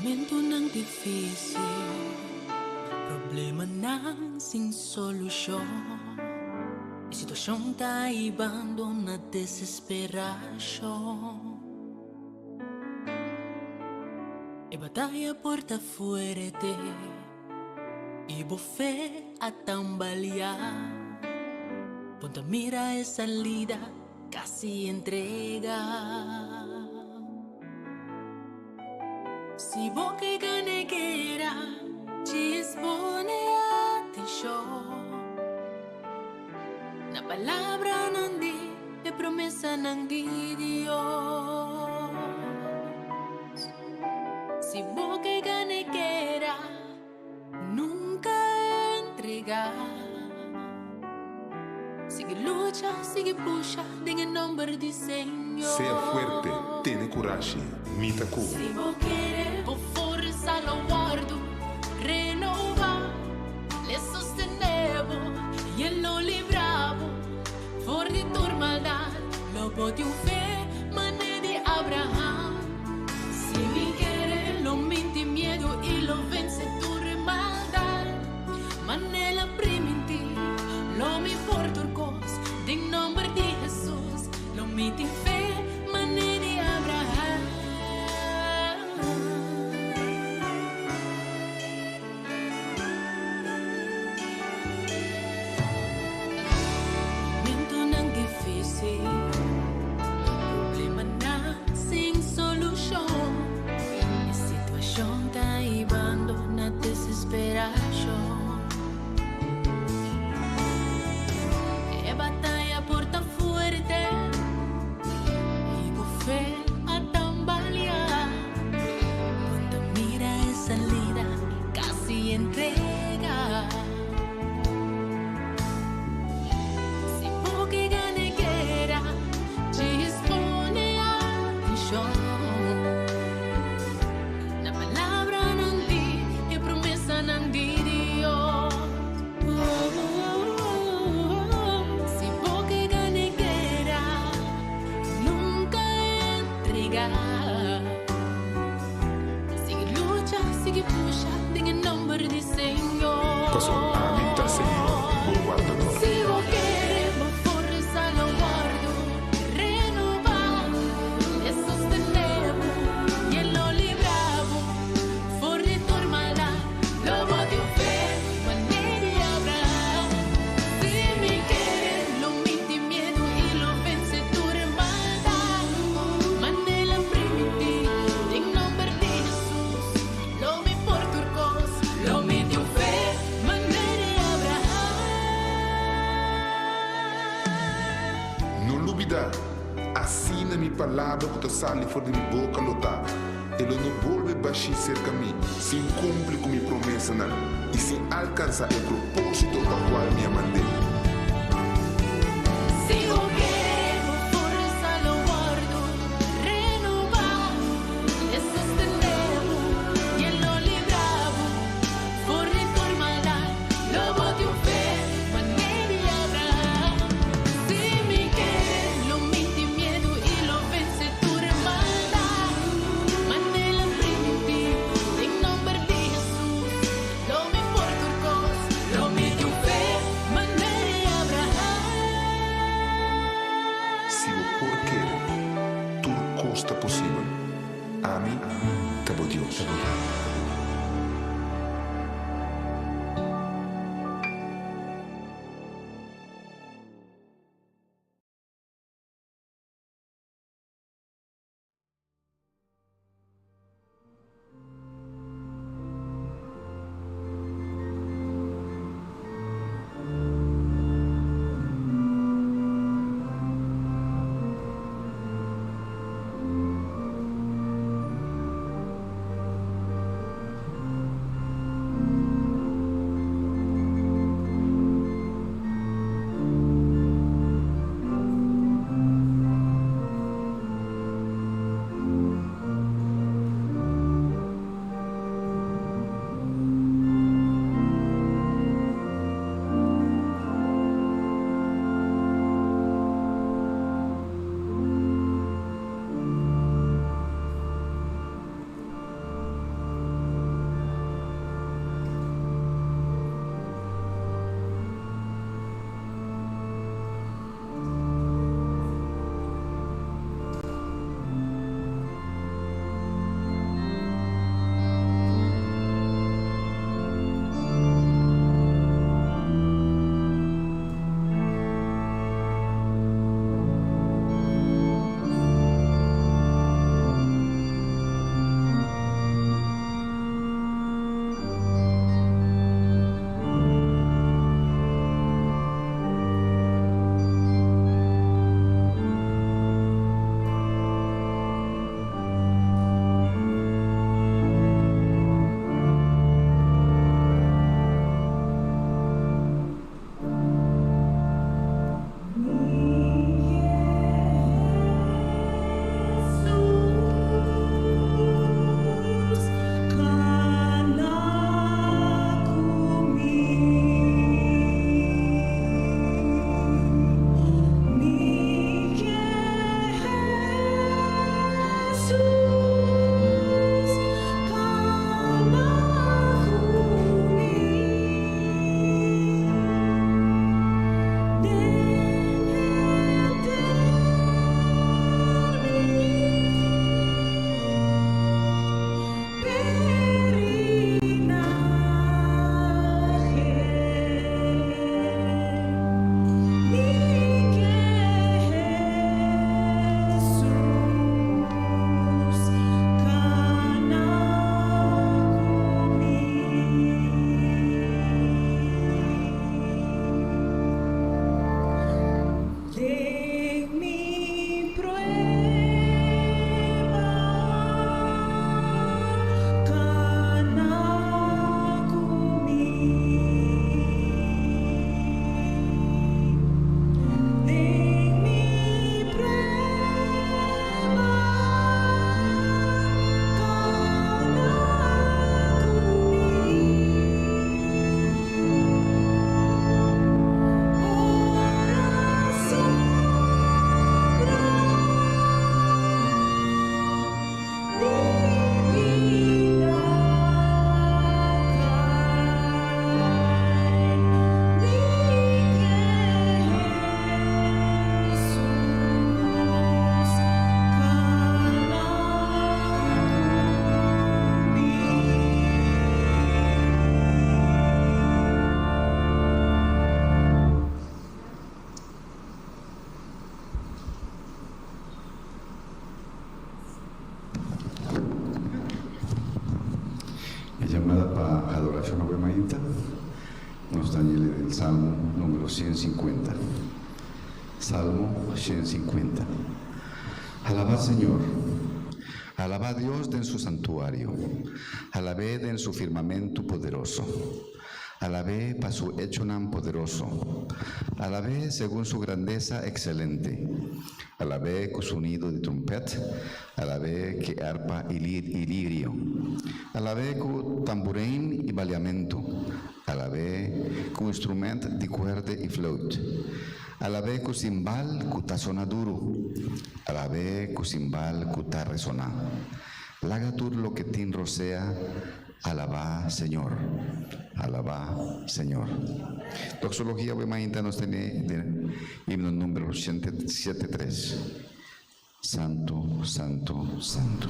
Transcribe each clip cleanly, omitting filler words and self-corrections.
Momento nang difícil, problema nang sin solusyon. E sitwasyon tayo bandon na desesperasyon. E batalla porta fuerte, y bofé a tambalear. Ponte mira e salida, casi entrega. Si boca y ganeguera ci espone atención. La palabra non di e promessa non di Dios. Si boca y ganeguera nunca entrega. Sigue lucha, sigue puxa, en el nombre del Señor. Sea fuerte, tiene coraje, mita cu. Si vos quieres, por fuerza lo guardo, renova, le sostenemos y él lo libramos. Por di tu maldad, lo bote un fe, mané de Abraham. Si mi quiere, lo minti miedo y lo vence tu maldad. Mané la prima en ti, lo mi por turcos, en nombre de Jesús, lo miti fe, mané de Abraham. Momento nang difícil, problema na sin solución. E situación ta ibando na desesperación. E batalla porta fuerte, y bofé a tambalear. Cuando mira en salida, casi entrega. Si poca y ganeguera ci espone atención. La palabra non di e promessa non di Dios. Si poca y ganeguera nunca entrega. Sigue lucha, sigue puxa, en el nombre del Señor. Cosa amita Señor, buon guardador. Si vos quieres, vos fuerza lo guardo, renovamos, le sostenemos y él lo libramos. For de tu maldad, lo bote un fe, mané de Abraham. Si me quieres, lo minti miedo y lo vence tu maldad. Mané la primitiva, en nombre de Jesús, lo mi por turcos, lo meti un fe, mané de Abraham. Non dubida, assina mi palavra que te sale fora de minha boca lutar. Ele não volve baixar cerca de mim, se cumpre com minha promessa não, e se alcança o propósito para qual me mandei. Si vos quieres, vos fuerza lo guardo, renovamos, le sostenemos y él lo libramos. Por de tu maldad, lo bote un fe, mané de Abraham. Si me quieres, lo minti miedo y lo vence tu maldad. Mané la primitiva, en nombre de Jesús, lo mi por turcos, lo meti un fe, mané de Abraham. Se o por querer, tudo costa possível. Amém. Tabo Deus. Llamada para adoración a Wemainta, nos Daniel del Salmo número 150. Salmo 150. Alabad Señor, alabad a Dios en su santuario, alabad en su firmamento poderoso, alabé para su hecho tan poderoso, alabé según su grandeza excelente, alabé con sonido de trompeta, alabé que arpa y lirio, alabé con tamborín y baleamento, alabé con instrumento de cuerda y flauta, alabé con cimbal que sona duro, alabé con cimbal que resona. Laga tú lo que tin rocea, alabá Señor, alabá Señor. Doxología Wemainta nos tiene himno número 73. Santo, Santo, Santo.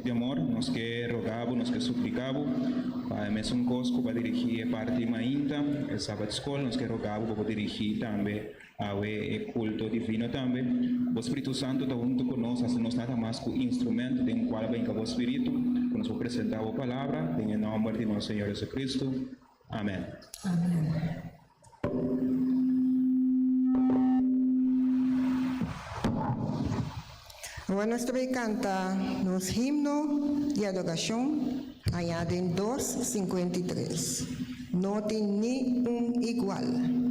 De amor, nos que rogavo, nos que suplicavo, para mesmo cosco para dirigir a parte mainta, el sábado escola, nos que rogavo para dirigir também ao culto divino também. O Espírito Santo está junto conosco, assim nós nada mais que o instrumento de qual vem o Espírito, que nos apresentar a palavra, em nome de nosso Senhor Jesus Cristo. Amém. Amén. Ahora nuestro canta los himnos de adoración, añaden 2:53. No tiene ni un igual. No tiene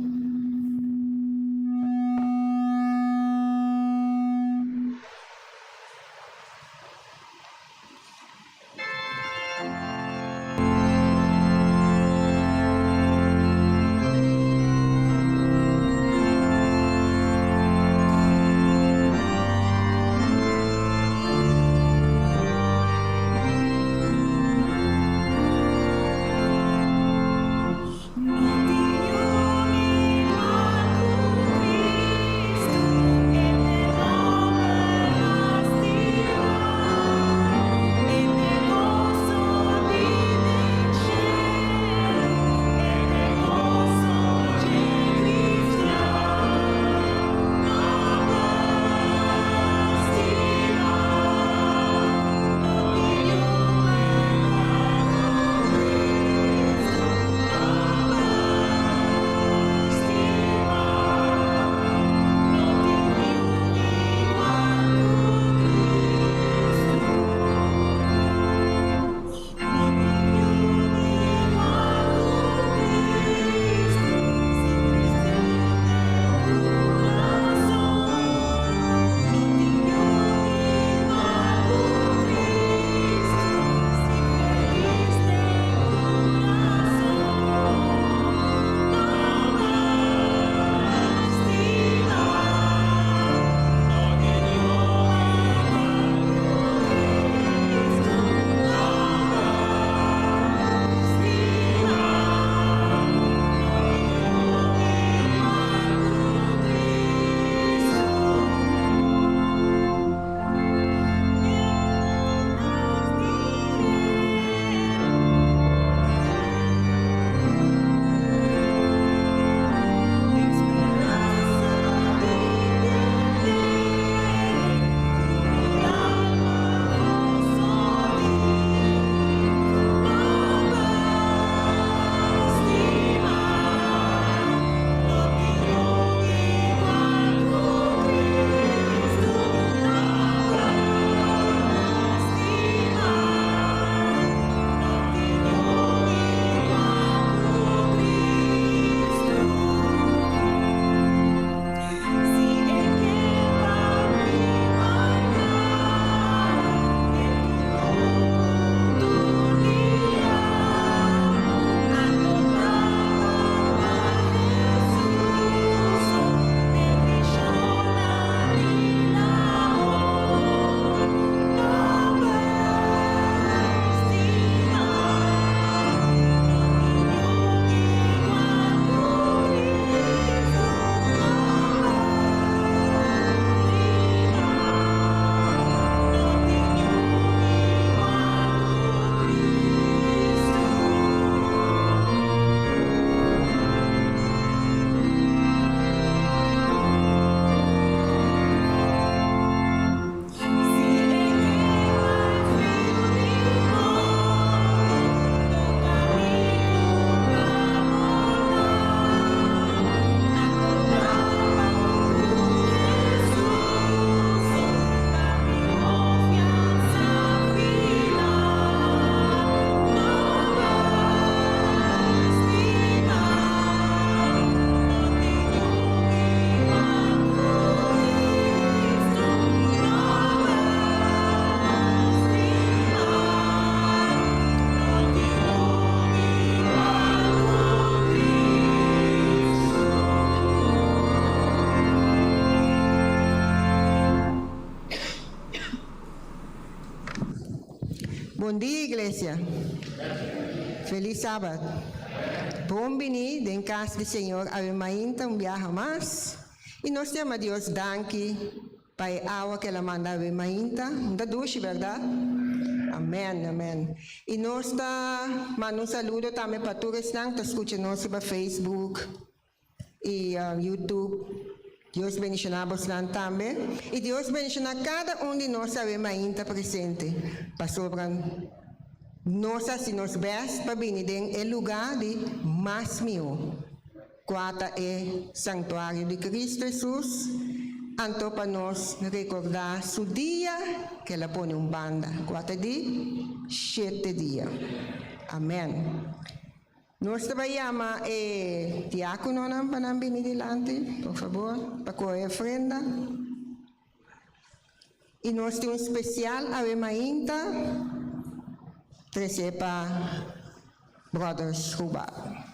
Bom dia, igreja. Feliz sábado. Bom-vindo em casa do Senhor. A mainta viaja mais. E nós temos a Deus danke para a água que ela manda a mainta. Da ducha, verdade? Amém, amém. E nós mandamos um saludo também para todos que estão escutando nós no Facebook e YouTube. Deus bendiga a vocês também. E Deus bendiga cada de nós que ainda presente. Para sobrar nós, se nós vemos, para vir em lugar de mais meu. Quarta é Santuário de Cristo Jesus. Então, para nós recordar o dia que ela põe banda. Quarta de 7 dias. Amém. Nós trabalhamos diácono para vir delante, por favor, para coger a ofrenda. E nós temos especial a ainda, trazer para Brothers Rubar.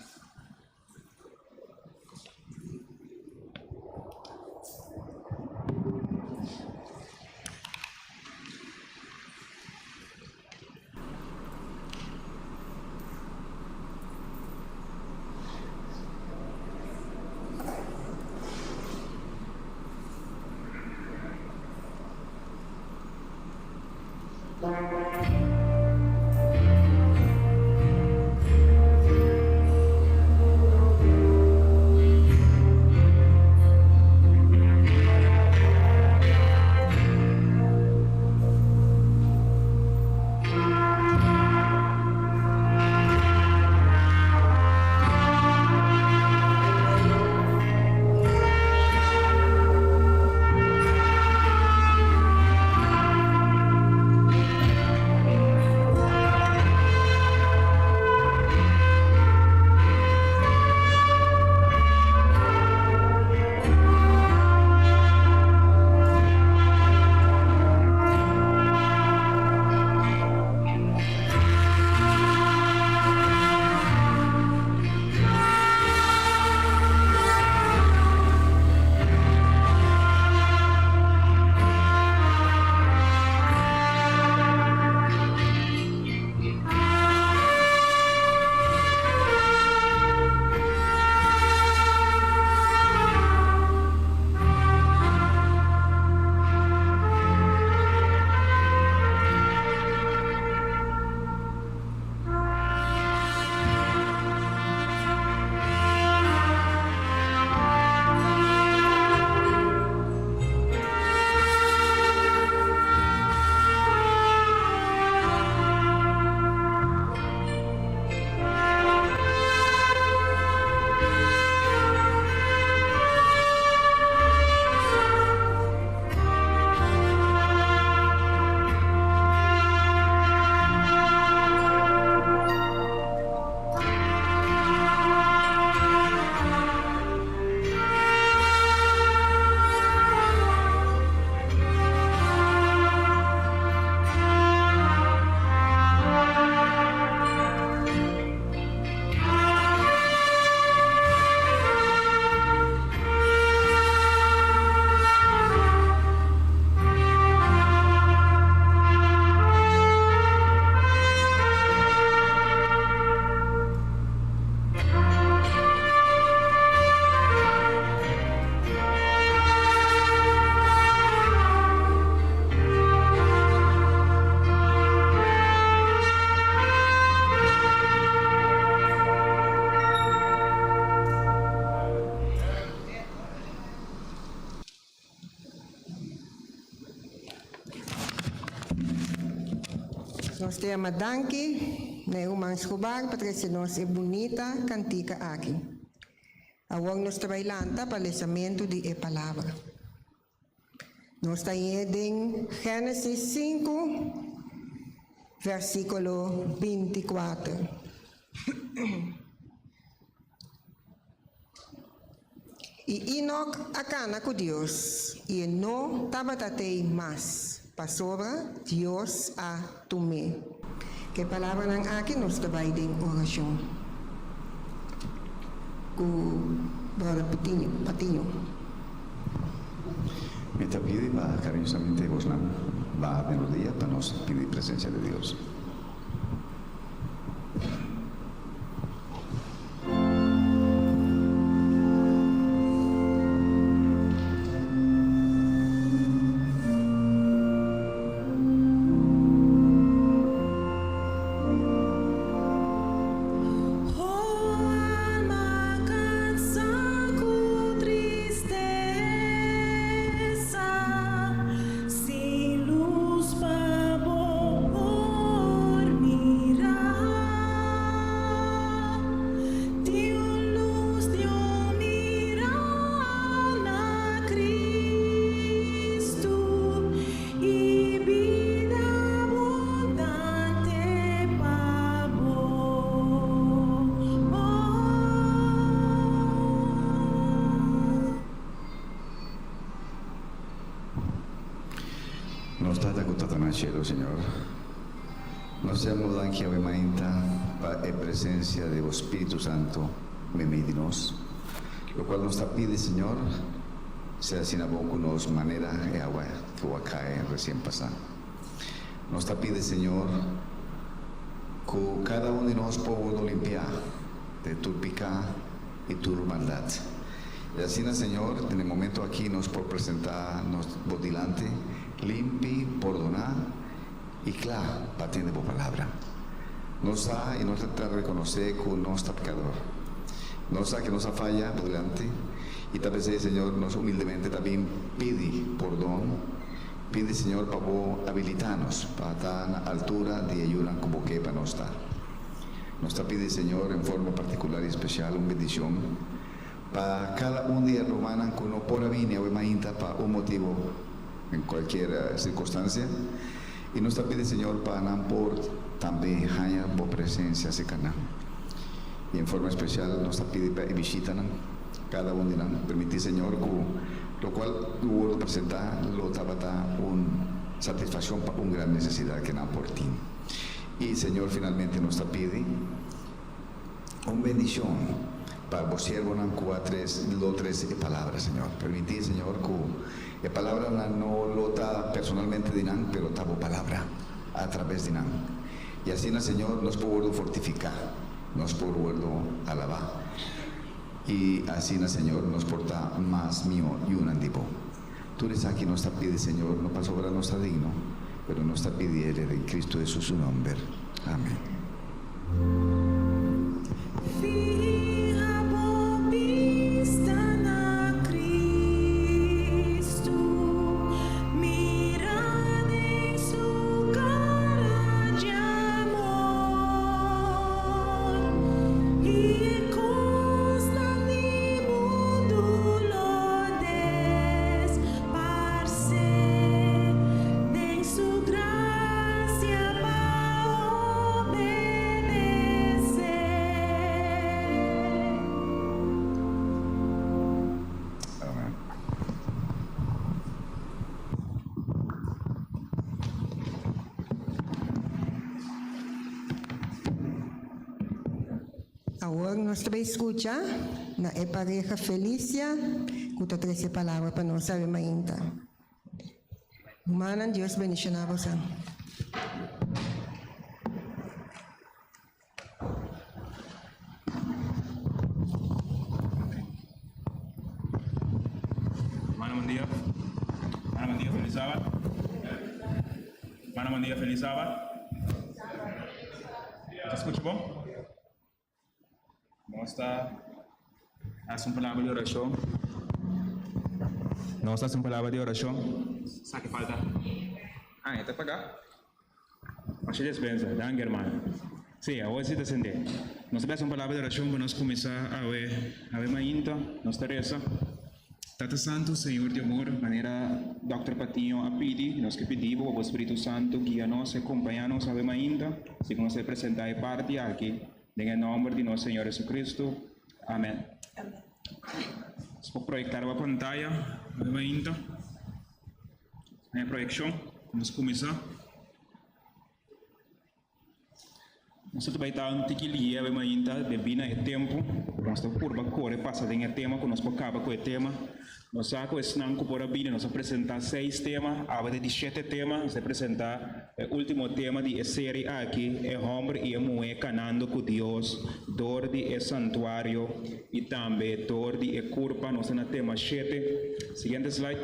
Nós temos danke, né, Humans Rubar, para trazer nós é bonita cantica aqui. Agora nós trabalhamos para o lançamento de palavra. Nós estamos em Gênesis 5, versículo 24. E Enoch acana com Deus, e não tabatatei mais. Pastora, Deus a tomé. Que palavra nang aqui nós trabalhamos em oração. Com Brother Patinho. Me te pide, va cariñosamente, Goslan, va a buenos días para nos pedir presencia de Dios. cielo, Señor. Nos damos danke Ave Mainta para la presencia del Espíritu Santo en medio de nos, lo cual nos pide, Señor, sea sin abonos manera de agua que va a caer recién pasada. Nos pide, Señor, que cada uno de nosotros pueda limpiar de tu pecado y tu maldad. Y así, Señor, en el momento aquí nos por presentarnos por delante, limpie, perdonar y claro, partiendo por palabra. Nos da y nos trata de reconocer que no está pecador. Nos da que nos falla por delante y tal vez, Señor, nos humildemente también pide perdón. Pide, Señor, para habilitarnos para estar a la altura de ayuda como que para no estar. Nos pide, Señor, en forma particular y especial, una bendición para cada un día romana que no por venir a Mainta para un motivo en cualquier circunstancia. Y nos pide, Señor, para no por también haya por presencia cercana. Y en forma especial nos pide para visitar cada uno de nosotros. Permitir, Señor, que lo cual luego presentar lo tabata una satisfacción para una gran necesidad que no por ti. Y Señor finalmente nos pide una bendición para vos siervos lo tres palabras, Señor. Permitir, Señor, que la palabra no lo está personalmente de nan, pero está palabra a través de nan. Y así, Señor, nos puedo fortificar, nos puedo alabar. Y así, Señor, nos porta más mío y un andipo. Tú eres aquí, nos pide, Señor, no para sobrar, no está digno, pero nos pide en Cristo Jesús su nombre. Amén. Ahora nos escucha na pareja Felicia, que está 13 palavras para nós saber ainda. Humana, Deus bendiga a você. Hermano, buen día. Hermano, buen día, feliz sábado. Hermano, buen día, feliz sábado. ¿Se escucha bom? Vamos a hacer una palabra de oración. Vamos a hacer una palabra de oración. ¿Sabe qué falta? Ah, está para acá. Así dispensa, danke hermano. Sí, ahora sí te senté. Nos vamos a hacer una palabra de oración para nos comenzar a ver mainta, nos Teresa. Tata Santo, Senhor de amor, maneira Dr. Patinho a pedir, nós que pedimos, o Espírito Santo guia-nos e acompanha-nos a ver ainda, se nós apresentar a parte aqui, em nome de nosso Senhor Jesus Cristo. Amém. Vamos projetar a pantalla, a ver ainda. Na projeção, vamos começar. Nós também estamos tequilia, a ver ainda, bebida e tempo. Nós estamos por bacore, passa de tema, que nós acaba com o tema. Nós estamos por a vida, nós apresentamos 6 temas, a de 7 temas, nós apresentamos o último tema de série aqui, é homem e mulher canando com Deus, dor de santuário e também dor de culpa, nós estamos no tema 7. Seguinte slide.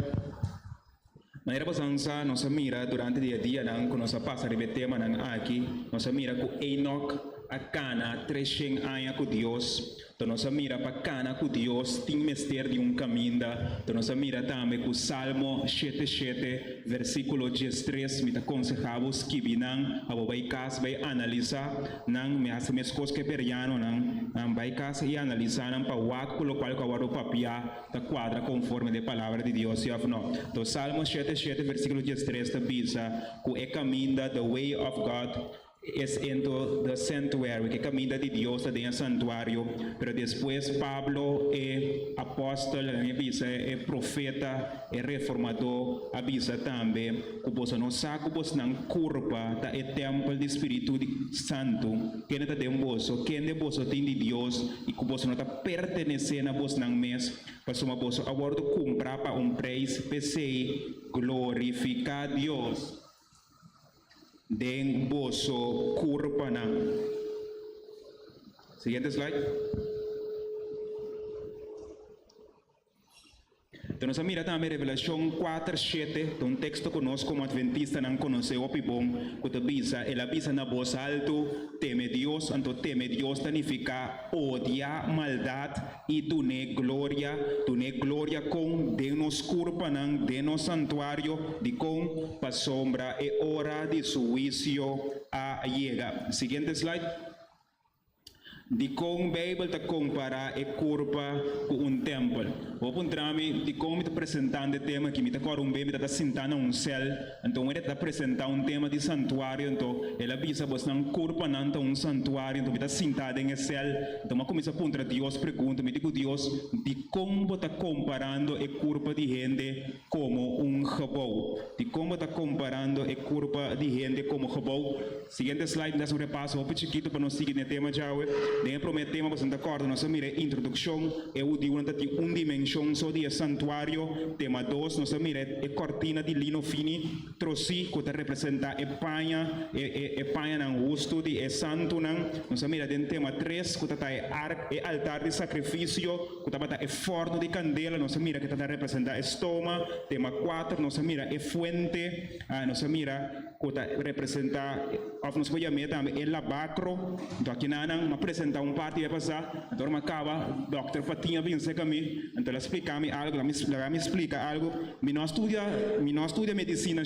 Maneira basança, nós mira durante o dia, quando nós passa de tema aqui, nós mira com Enoch, a cana, 300 anos com Deus. Então, nós mira para cana com Deus, tem mistério de caminho. Então, nós mira também com Salmo 7:7, versículo 13, me aconselhamos que vinam, a vai casa, vai analisar, não me hace minhas coisas que periano, não vai casa e analisar, não para o pelo qual que o papel da quadra conforme a palavra de Deus. Então, Salmo 7:7, versículo 13, está bisa, que é caminho, the way of God, es dentro del santuario, que camina de Dios en el santuario, pero después Pablo, apóstol, avisa, profeta, reformador, avisa también, que vos no saco vos nan curva, da el templo del Espíritu Santo, que no te den vos, que de vos tiene Dios, y que vos no te pertenece a vos nan mes, para suma vos abordo comprar para un precio, PC, glorificar a Dios. Den boso kurpana. Siguiente slide. Entonces mira también Revelación 4:7, un texto que nós como adventista não conhecemos o pibom, que te avisa, ele avisa na voz alto, teme Dios, então teme Dios significa odiar maldade e tuner glória com denos curpanang, denos santuário, de com pa sombra e hora de su juicio a llega. Siguiente slide. De com Bíblia te compara e curva com templo. Vou puntrami de como te apresentando o tema que me te cor bem, me te sentando um céu. Então ele te apresenta tema de santuário, então ele avisa você não curva não santuário, então me te sentado em céu. Então eu começo a puntra Deus pergunta, me digo Deus, de como te comparando e curva de gente como gebouw. De como te comparando e curva de gente como gebouw. Seguinte slide, dá um repasso, vou chiquito para nós seguir no tema já. Den prometemos bastante acordo, nós mira introdução, eu digo que uma dimensão só de santuário, tema 2, nós mira a cortina de lino fini, troci, que representa a panha não rosto de santo não, nós mira den tema 3, que está o altar de sacrifício, que está o forno de candela, nós mira que está representa a estoma, tema 4, nós mira a fuente, nós mira que representa, nós vamos chamar também o lavacro, então aqui não apresenta parte vai passar, então acaba, Dr. Patinha vinha comigo, então ela explica-me algo, ela me explica algo, me não estuda medicina,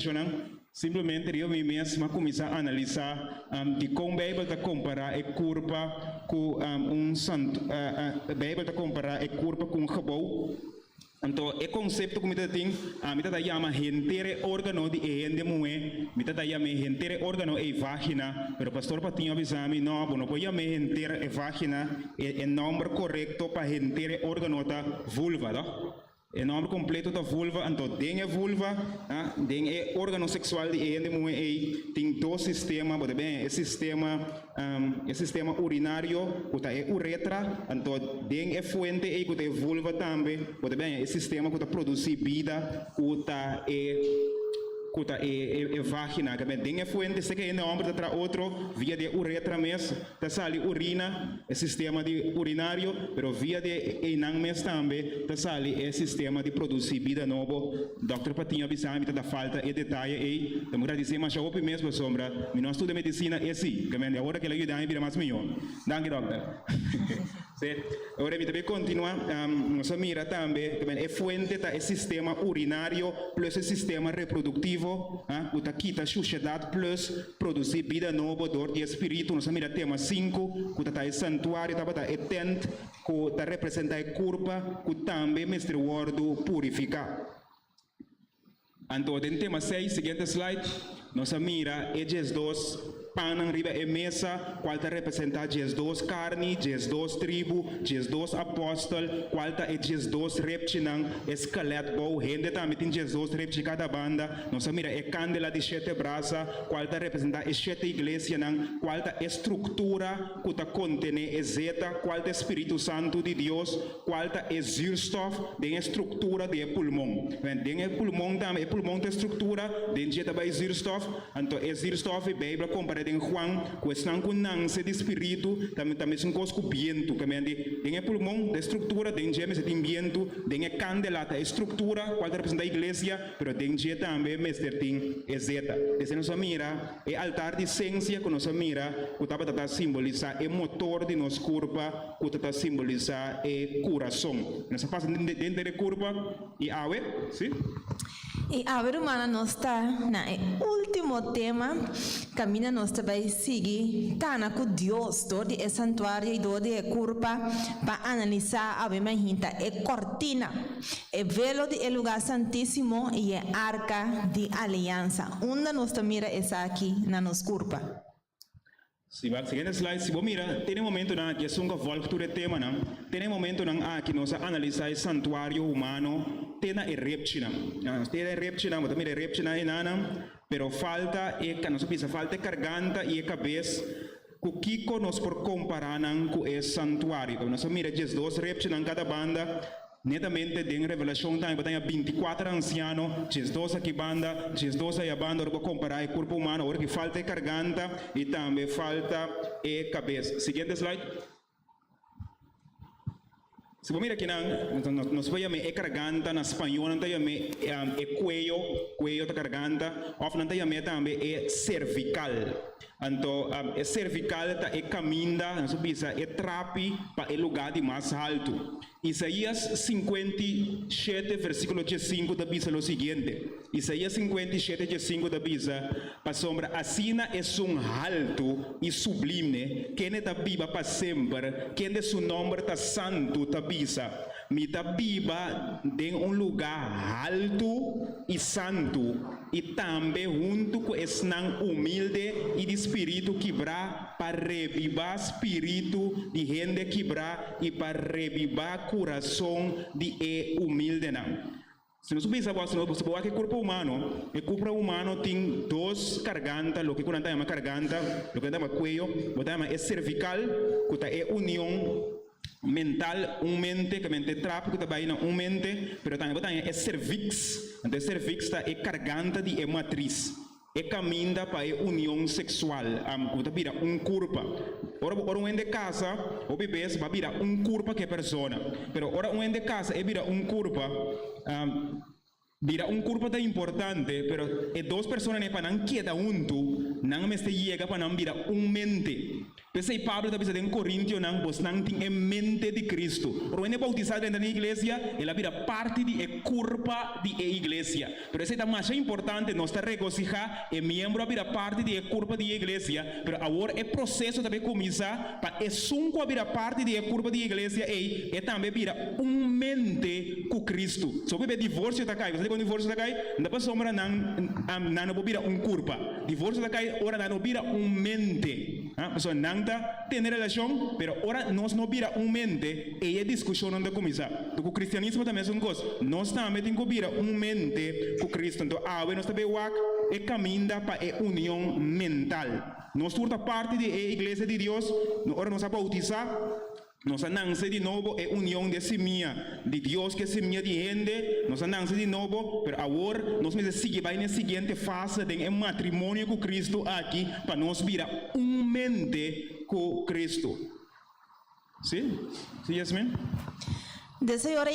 simplesmente eu mesmo começo a analisar de como a Bíblia compara a curva com a Bíblia compara a curva com gebouw. Então, o conceito que eu tenho, eu chamo gentere órgano de ende mulher, eu chamo gentere órgano e vagina, mas o pastor Patinho avisou-me, não pode chamar gentere e vagina, é o nome correto para gentere órgano da vulva, não? O nome completo da vulva, então tem a vulva, tem o órgano sexual de ende mulher, tem dois sistemas, pode bem, o sistema urinário, que é uretra, então tem a fuente e que é vulva também, pode bem, o sistema que produz vida, que é vagina, que tem a fuente, se que é nome para outro, via de uretra mesmo, tá sali urina, o sistema de urinário, pero via de enang mesmo também, tá sali o sistema de produzir vida novo. Dr. Patinho avisou-me da falta e detalhe aí, então eu dizer mas já ouvi mesmo sombra, me não estudo medicina é assim, que é hora que ele ajuda a vir mais melhor. Danke, doctor. Agora me também continua, nós mira também, que é fuente da sistema urinário plus o sistema reprodutivo, o que quita a sociedade plus produzir vida nova dor de espírito. Nós mira tema 5, que está o santuário, está o tent, que está representa a curva, que também mestre word purificar. Então, em tema 6, seguinte slide, nós mira Jesus pan arriba e mesa, qual está representa Jesus carne, Jesus tribo, Jesus apóstolo, qual está Jesus reptinang, esqueleto bom, gente também tem Jesus repti cada banda, nós mira é candela de 7 brasa, qual está representa é 7 igreja nang, qual está estrutura que está contene é zeta, qual está Espírito Santo de Deus, qual está é zirstof, tem estrutura de pulmão, tem pulmão também, pulmão tem estrutura, tem zeta by zirstof, então é zirstof e Bíblia compara em Juan, questão com nanse de espírito, também são coisas com viento, que tem pulmão, da estrutura, tem gêmeos, tem viento, tem candela, da estrutura, qual representa a igreja, mas tem dia também, mestre, tem zeta. Esse nós mira, é altar de ciência que nós mira, que está simbolizar é motor de nossa curva, que está simbolizar é coração. Nós passamos dentro da curva e ave, sim? E a hermana nós está no último tema, caminha nós vai seguir, tá na com Deus, do de santuário e do de curva, para analisar a imagina é cortina, é velo de lugar santíssimo e é arca de aliança. Onde nós mira essa aqui na nossa curva? Siguiente slide, se você mira, tem um momento na que é um volta do tema, não? Tem um momento na que nós analisamos o santuário humano, tem a reptina, tem a reptina, mas também a reptina é nana, pero falta que nós precisa falta garganta e cabeça, o que nós por comparar com esse santuário, então nós mira 12 reptinas em cada banda. Netamente em revelação tem 24 ancianos, 12 aqui banda, 12 aí a banda, para comparar o corpo humano, agora que falta é garganta e também falta é cabeça. Seguinte slide. Se você mira aqui, nós vemos a garganta na espanhol, nós vemos o cuello da garganta, ou nós vemos também é cervical. Então, a cervical é caminha, nós vemos é trape para o lugar de mais alto. Isaías 57, versículo 5, diz o seguinte. Isaías 57, 5 diz, para sombra, assina é alto e sublime, quem está viva para sempre, quem de seu nome está santo, está bisa. Me está viva em lugar alto e santo, e também junto com esse humilde e de espírito quebrar, para revivar espírito de gente quebrar e para revivar coração de humilde não. Se nós pensamos que o corpo humano tem duas gargantas, o que nós chamamos garganta, o que nós chamamos cuello, o que nós chamamos cervical, que é união mental, mente, que mente tráfico também na mente, mas também é cervix, então cervix é garganta de matriz. É caminho para a união sexual, como vira curva. Ora um de casa, o bebê vai virar curva que é persona. Pero ora um de casa é vira curva, vira curva é importante, pero é duas pessoas que não queda junto, não me chega para não virar mente. Pensei Pablo está dizendo em Coríntios, não tem mente de Cristo. Ora é bautizado dentro da igreja, ele vira parte da curva da igreja. Pero isso é mais importante, nós está regocijar, é membro vira parte da curva da igreja. Pero agora é processo também começar para é sunco vira parte da curva da igreja e também vira mente com Cristo. Se você divórcio está cai, você tem divórcio está cai, não passa sombra não vira curva. Divórcio está cai, ora não vira mente. Pessoa não tem relação, pero ora nós não vira mente e é discussão onde começar. O cristianismo também é uma coisa. Nós também temos que virar mente com Cristo. Então, nós também é caminho para a união mental. Nós somos parte da igreja de Deus, ora nós vamos bautizar. Nós andamos de novo é união de semilla de Deus que é semilla de gente. Nós andamos de novo, mas agora nós vamos seguir na seguinte fase de matrimônio com Cristo aqui para nós virar mente com Cristo. Sim? Sim, Yasmin? Dessa hora,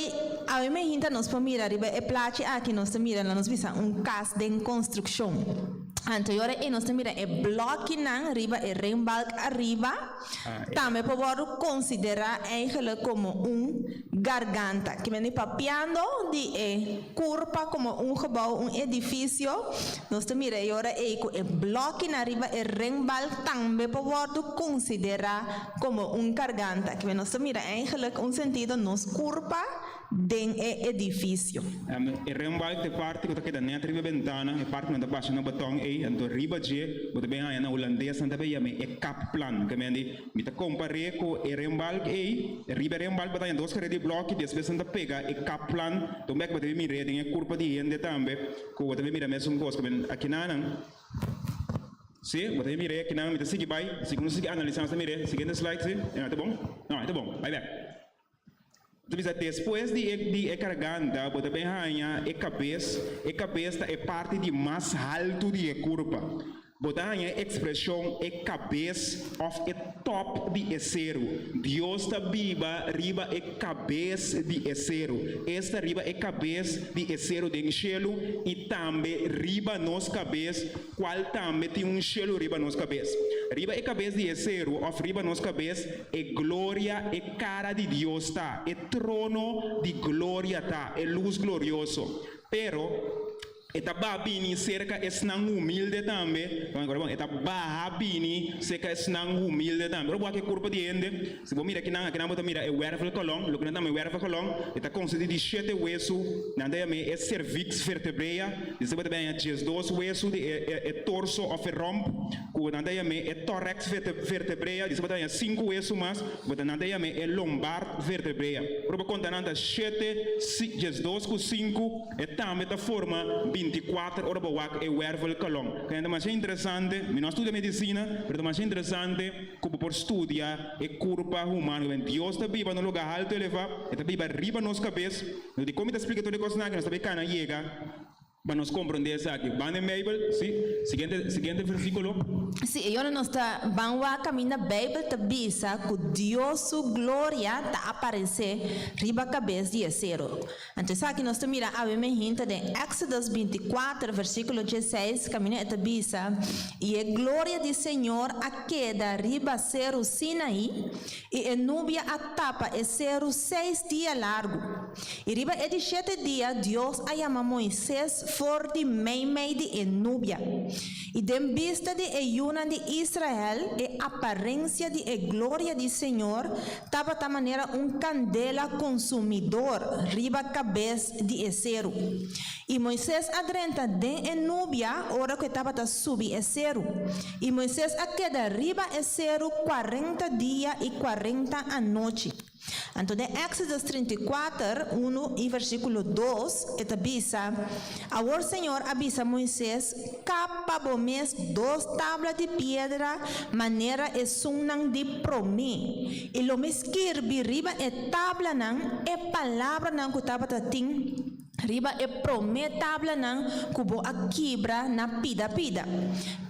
a mim ainda nós para mirar, é plate aqui nós mira, nós visa caso de construção. Então, agora nós mira é bloco não, arriba é rembalk arriba. Também podemos considerar ele como garganta, que vem papiando de curva como gebouw, edifício. Nós mira agora é bloco na arriba é rembalk, também podemos considerar como garganta, que nós mira ele sentido nos curva den edifício. E rembalk é parte que está aqui dentro da ventana, é parte que está baixo no botão então riba je, você bem aí na holandesa também é Kaplan, que me está comparei com o rembalk riba rembalk para dois caras de bloco, depois você pega é Kaplan, então é que você mira tem a curva de gente também, que você mira mesmo coisa, aqui não. Sim, você mira aqui não, me sigue vai, segundo sigue analisando, você mira, seguinte slide, sim, tá bom? Não, tá bom, vai ver. Depois de garganta, você bem aí a cabeça é parte de mais alto de curva. Você tem a expressão cabeça of a top de zero. Deus está viva, riba é cabeça de zero. Esta riba é cabeça de zero de cielo e também riba nos cabeça, qual também tem cielo riba nos cabeça. Riba é cabeça de zero, of riba nos cabeça, é glória, é cara de Deus tá, é trono de glória tá, é luz glorioso. Pero eta babini cerca es nang humilde também, agora eta babini cerca es nang humilde também. Agora que curva de ende, se você mira aqui não bota mira é wervel colon, lo que não também wervel colon, eta consistido de 7 huesos, não é cervix vertebrea, você bota bem 12 huesos de torso of romp, Cuando llame el tórax vertebrea, dice que 5 huesos más, cuando llame el lumbar vertebrea. Pero cuando anda 7, 2 com 5, e também da forma 24 ora bawak e wervel colon. Que é mais interessante, não estuda medicina, mas é mais interessante como por estudar e curva humana. Deus está vivo no lugar alto elevado, está vivo arriba nos cabeça. Não de como te explica toda coisa que nós também cana chega. Para nos compreender isso aqui. Van en Bible, sí. Siguiente versículo. Sí, ellos no está, van a caminar Bible te visa que Dios su gloria te aparece riba cabeça de cero. Entonces aquí nos mira a ver gente de Éxodo 24 versículo 16 camina te visa y la gloria del Señor a queda riba cero Sinaí y en nubia a tapa es cero 6 días largo. Y riba de 7 días Dios a llama Moisés for de meio de Nubia. E den vista de Eyuna de Israel, e aparência de glória de Senhor, estava da maneira candela consumidor, riba cabeça de Esero. E Moisés adrenta de Nubia, hora que estava a subir Esero. E Moisés a queda riba Esero 40 dias e 40 a noite. Então, de Éxodo 34, 1 e versículo 2, ele avisa, o Senhor avisa Moisés, capa bomes 2 tablas de pedra, maneira e sunan de promê. E lo mesquirbi riba e tabla nan, e palavra nan que estava tatim, riba e promê tabla nan, cubo a quebra na pida.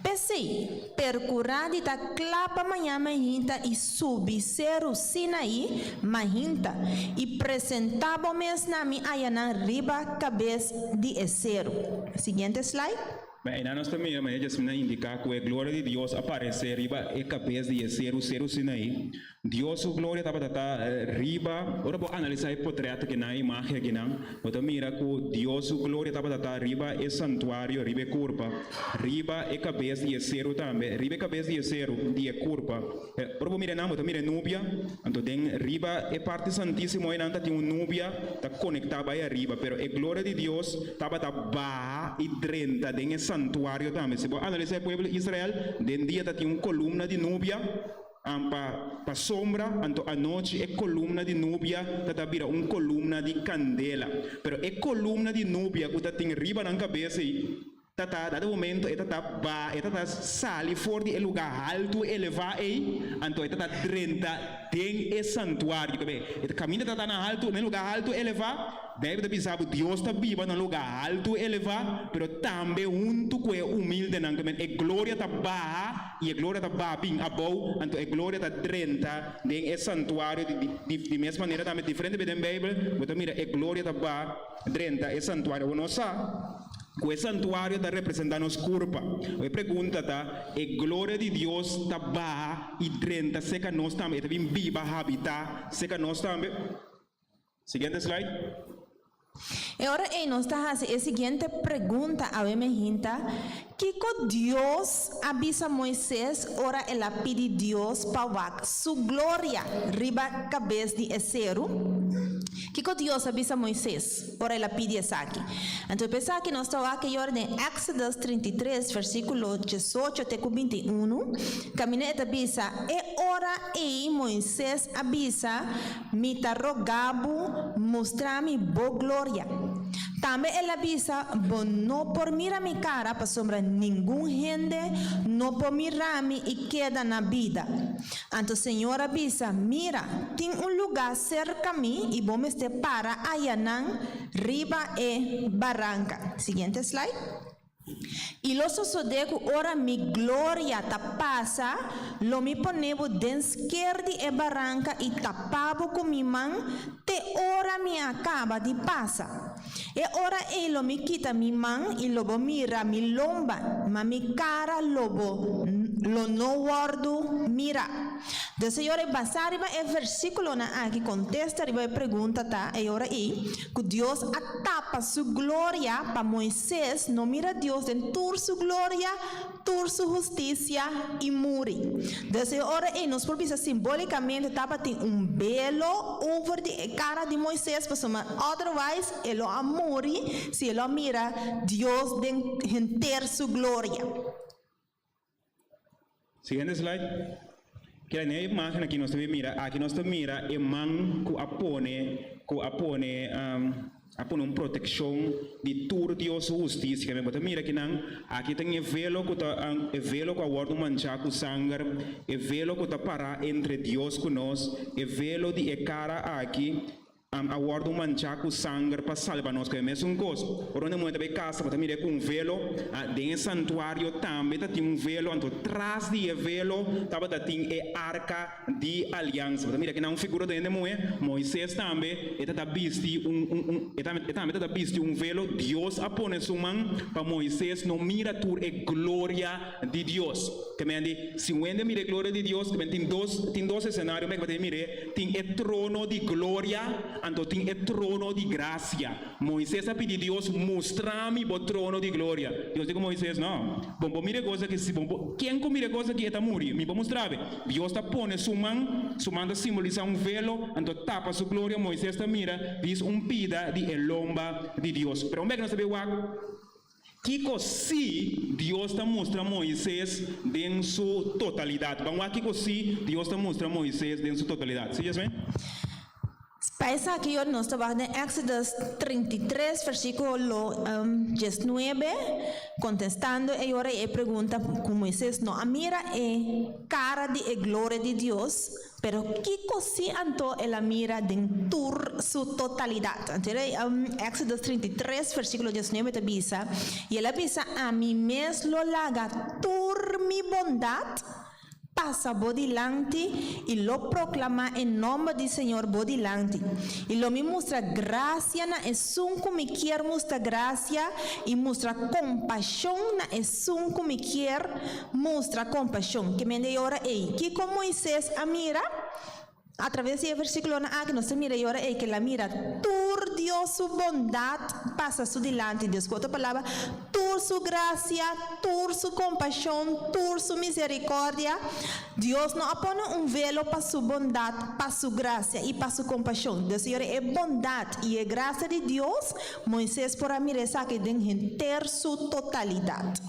Pensei, percuradi da clapa manhã mahinta e subi cero Sinaí mahinta e presentava mes na mi ayana riba cabeça de Esero. Seguinte slide. Bem, nós também vamos indicar que a glória de Deus aparece riba e cabeça de Esero, cero Sinaí. Deus sua glória estava riba. Ora vou analisar o portreto que na imagem que não. Então mira que Deus sua glória estava riba e santuário, riba e curva, riba e cabeça de Esero também, riba e cabeça de Esero de curva. Ora vou mira não, então mira Núbia. Então tem riba e parte santíssima e não tem Núbia, está conectada aí riba, pero a glória de Deus estava barra e 30 tem santuário também. Se você analisar o povo de Israel, den dia tem coluna de Núbia. Para sombra, a noite é coluna de Núbia, está vira coluna de candela. Pero é coluna de Núbia que tem riba na cabeça e dado momento está sali fora do lugar alto elevado então está 30 tem esse santuário também. Está caminha está na alto no lugar alto elevado. Deve pensar que Deus está vivo no lugar alto elevado, pero também junto com o humilde não também. A glória está baixa e a glória está baixa bem above, então a glória está 30 tem esse santuário de mesma maneira também diferente da Bíblia. Então mira a glória está baixa 30 esse santuário não sabe. Com esse santuário está representando os curva. A pergunta está, a glória de Deus está baixa e 30, se que nós também, está bem viva, habitar, se que nós também. Seguinte slide. Agora, nós estamos fazendo a seguinte pergunta a gente. Que Deus avisa Moisés, ora ela pede Deus para sua glória riba cabeça de Esero. Que Deus avisa Moisés, ora ela pede isso aqui. Então, pensar que nós estamos aqui em Éxodo 33, versículo 18 até 21, caminheta avisa, e ora Moisés avisa, me ta rogabo, mostrar-me boa glória. Também ela avisa, não por mirar minha cara para sombra nenhum gente, não por mirar-me e queda na vida. Então o Senhor avisa, mira, tem lugar cerca de mim e vamos estar para Ayanã, riba e barranca. Seguinte slide. E lo sucede que ora mi glória ta passa, lo mi ponevo den esquerda e barranca e tapavo com mi mão, te ora mi acaba de passar. E ora lo mi quita mi mão e lobo mira mi lomba, ma mi cara lobo lo no guardo mira. Do Senhor basar é versículo na aqui contesta a pergunta tá e ora que Deus atapa sua glória para Moisés, não mira Deus em tur sua glória, tur sua justiça e muri. Do Senhor nos propisa simbolicamente tapa tem velo over de cara de Moisés, mas otherwise ele amori se ele mira Deus em ter sua glória. Siguiente slide. Que a imagem aqui nós também mira, é man que apone proteção de tudo Deus justiça que me mira que não aqui tem velo que velo que aguarda manchar com sangue velo que para entre Deus com nós velo de cara aqui aguarda manchar com sangue para salvar nós que é mesmo coisa por onde muito bem casa para mira com velo dentro santuário também tem velo então atrás de velo tava tem arca de aliança para mira que não figura dentro Moisés também está visto um velo Deus apone sua mão para Moisés não mira tu glória de Deus que me ande se onde mira glória de Deus também tem dois cenários que vai mira tem o trono de glória então tem o trono de graça. Moisés a pedir Deus mostrar-me o trono de glória. Deus diz Moisés não. Bom, mire coisa que se bom, quem mire coisa que está morrer, me vou mostrar. Deus está pondo sua mão simboliza um velo, então tapa sua glória. Moisés está mira, diz pida de lomba de Deus. Pero onde nós sabemos que assim Deus está mostrando Moisés em sua totalidade. Vamos aqui assim Deus está mostrando Moisés em sua totalidade. Sim, bem? Paisa aqui hoje nós estamos em Éxodo 33, versículo 19, contestando e agora a pergunta com Moisés, não, a mira é cara de glória de Deus, pero que cosa anto ela mira de sua totalidade. Então, Éxodo 33, versículo 19, te avisa, e ela avisa, a mim mesmo laga tur mi bondade, passa bodilante e lo proclama em nome do Senhor bodilante. E lo me mostra graça na esum como quer mostra graça e mostra compaixão na esum como quer mostra compaixão. Que me dê ora ei, que como Moisés a mira através do versículo na que nós mira ora ei que la mira tur Dios su bondade passa su dilante Deus. Outra palavra tur su graça, tur su compaixão, tur su misericórdia. Deus não apone velo para su bondade, para su graça e para su compaixão. Deus é bondade e é graça de Deus. Moisés por a mirar essa que tem ter su totalidade.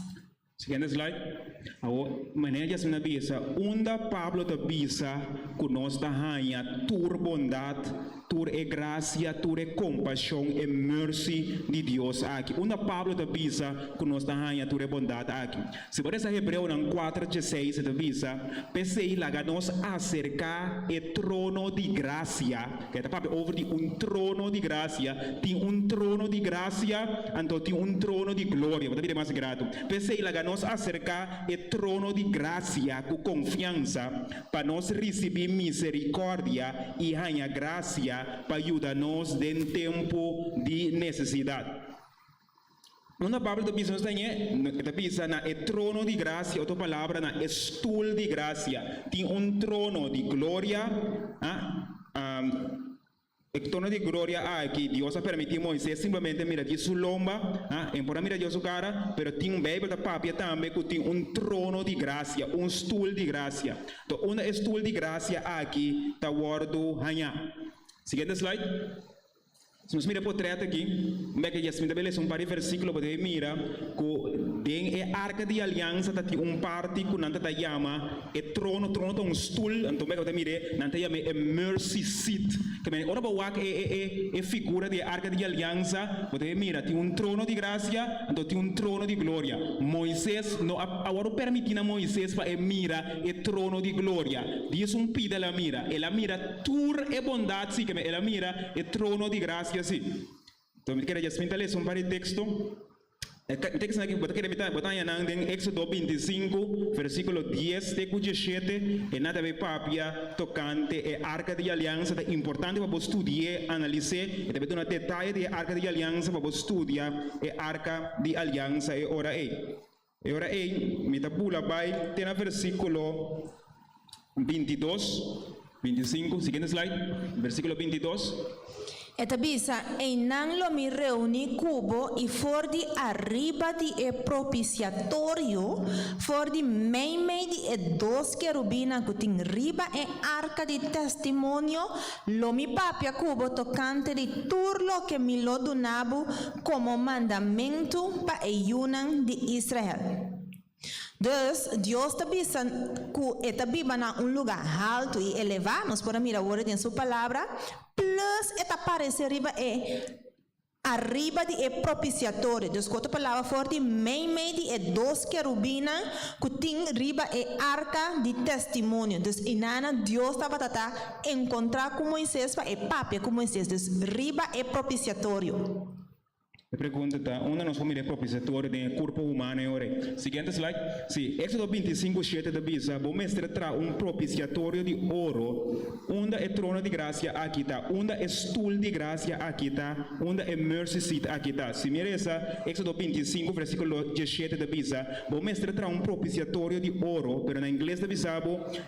Siguiente slide. A maneira de na bisa, onde Pablo te bisa, que nós da rainha, tur bondade, tur é graça, tur é compaixão, é mercy de Deus aqui. Onde Pablo te bisa, que nós da rainha, tur é bondade aqui. Se por essa Hebreu não 4:6 te bisa, pensei lá que nós acercar o trono de graça, que é para over de trono de graça, tem trono de graça, então tem trono de glória. Vou te mais grato. Pensei lá que nós acercar o trono de graça com confiança para nós receber misericórdia e ganhar graça para ajudar-nos em tempo de necessidade. Uma palavra que nós temos na trono de graça, outra palavra na estúl de graça. Tem trono de glória, o trono de glória aqui, Deus a permitir Moisés simplesmente mirar de sua lomba, embora mirar de sua cara, mas tem Bíblia da papia também que tem trono de graça, estúl de graça. Então, estúl de graça aqui está guardado ganhar. Seguinte slide. Se nós miramos o portreto aqui, como é que Yasmin também lê um par de versículos para mira que tem a arca de aliança tá tem parte que não tá chama é trono tá stool então como é que mire não tá chama é mercy seat que me ora bawa é figura de arca de aliança você mira tem trono de graça então tem trono de glória. Moisés não agora permitir a Moisés para mira o trono de glória diz pida ela mira tur e bondade sim que ela mira o trono de graça assim. Então, quero Yasmin ler um par de texto. O texto aqui, botar em Éxodo 25, versículo 10, texto 17, e nada de papia tocante a arca de aliança, é importante para estudar, analisar, e também dar detalhe de arca de aliança para estudar a arca de aliança, e ora aí. E ora aí, me tabula vai, tem a versículo 22, 25, seguinte slide, versículo 22. Eta bisa enang lo mi reuni cubo e for di arriba di e propiciatorio for di mei di e dos cherubina cutin riba e arca di testimonio lo mi papia cubo toccante di turlo che mi lo donabu como mandamento pa e yunan di Israel. Dus Deus está pensando que está vivendo em lugar alto e elevado, nós podemos mirar agora em sua palavra, plus está aparece arriba de propiciatório. Dus outra palavra forte, meio de dois querubinas que tem arriba arca de testemunho. Dus inana Deus estava a encontrar com Moisés para papel com Moisés. Dus arriba propiciatório. A pergunta está, onde nós vamos ir propiciatório do corpo humano agora? Seguinte slide. Sim, Éxodo 25:7 da Bíblia, vou mostrar propiciatório de ouro, onde é trono de graça aqui está, onde é stool de graça aqui está, onde é mercy seat aqui está. Se mira essa, Éxodo 25, versículo 17 da Bíblia, vou mostrar propiciatório de ouro, pero na inglês da Bíblia,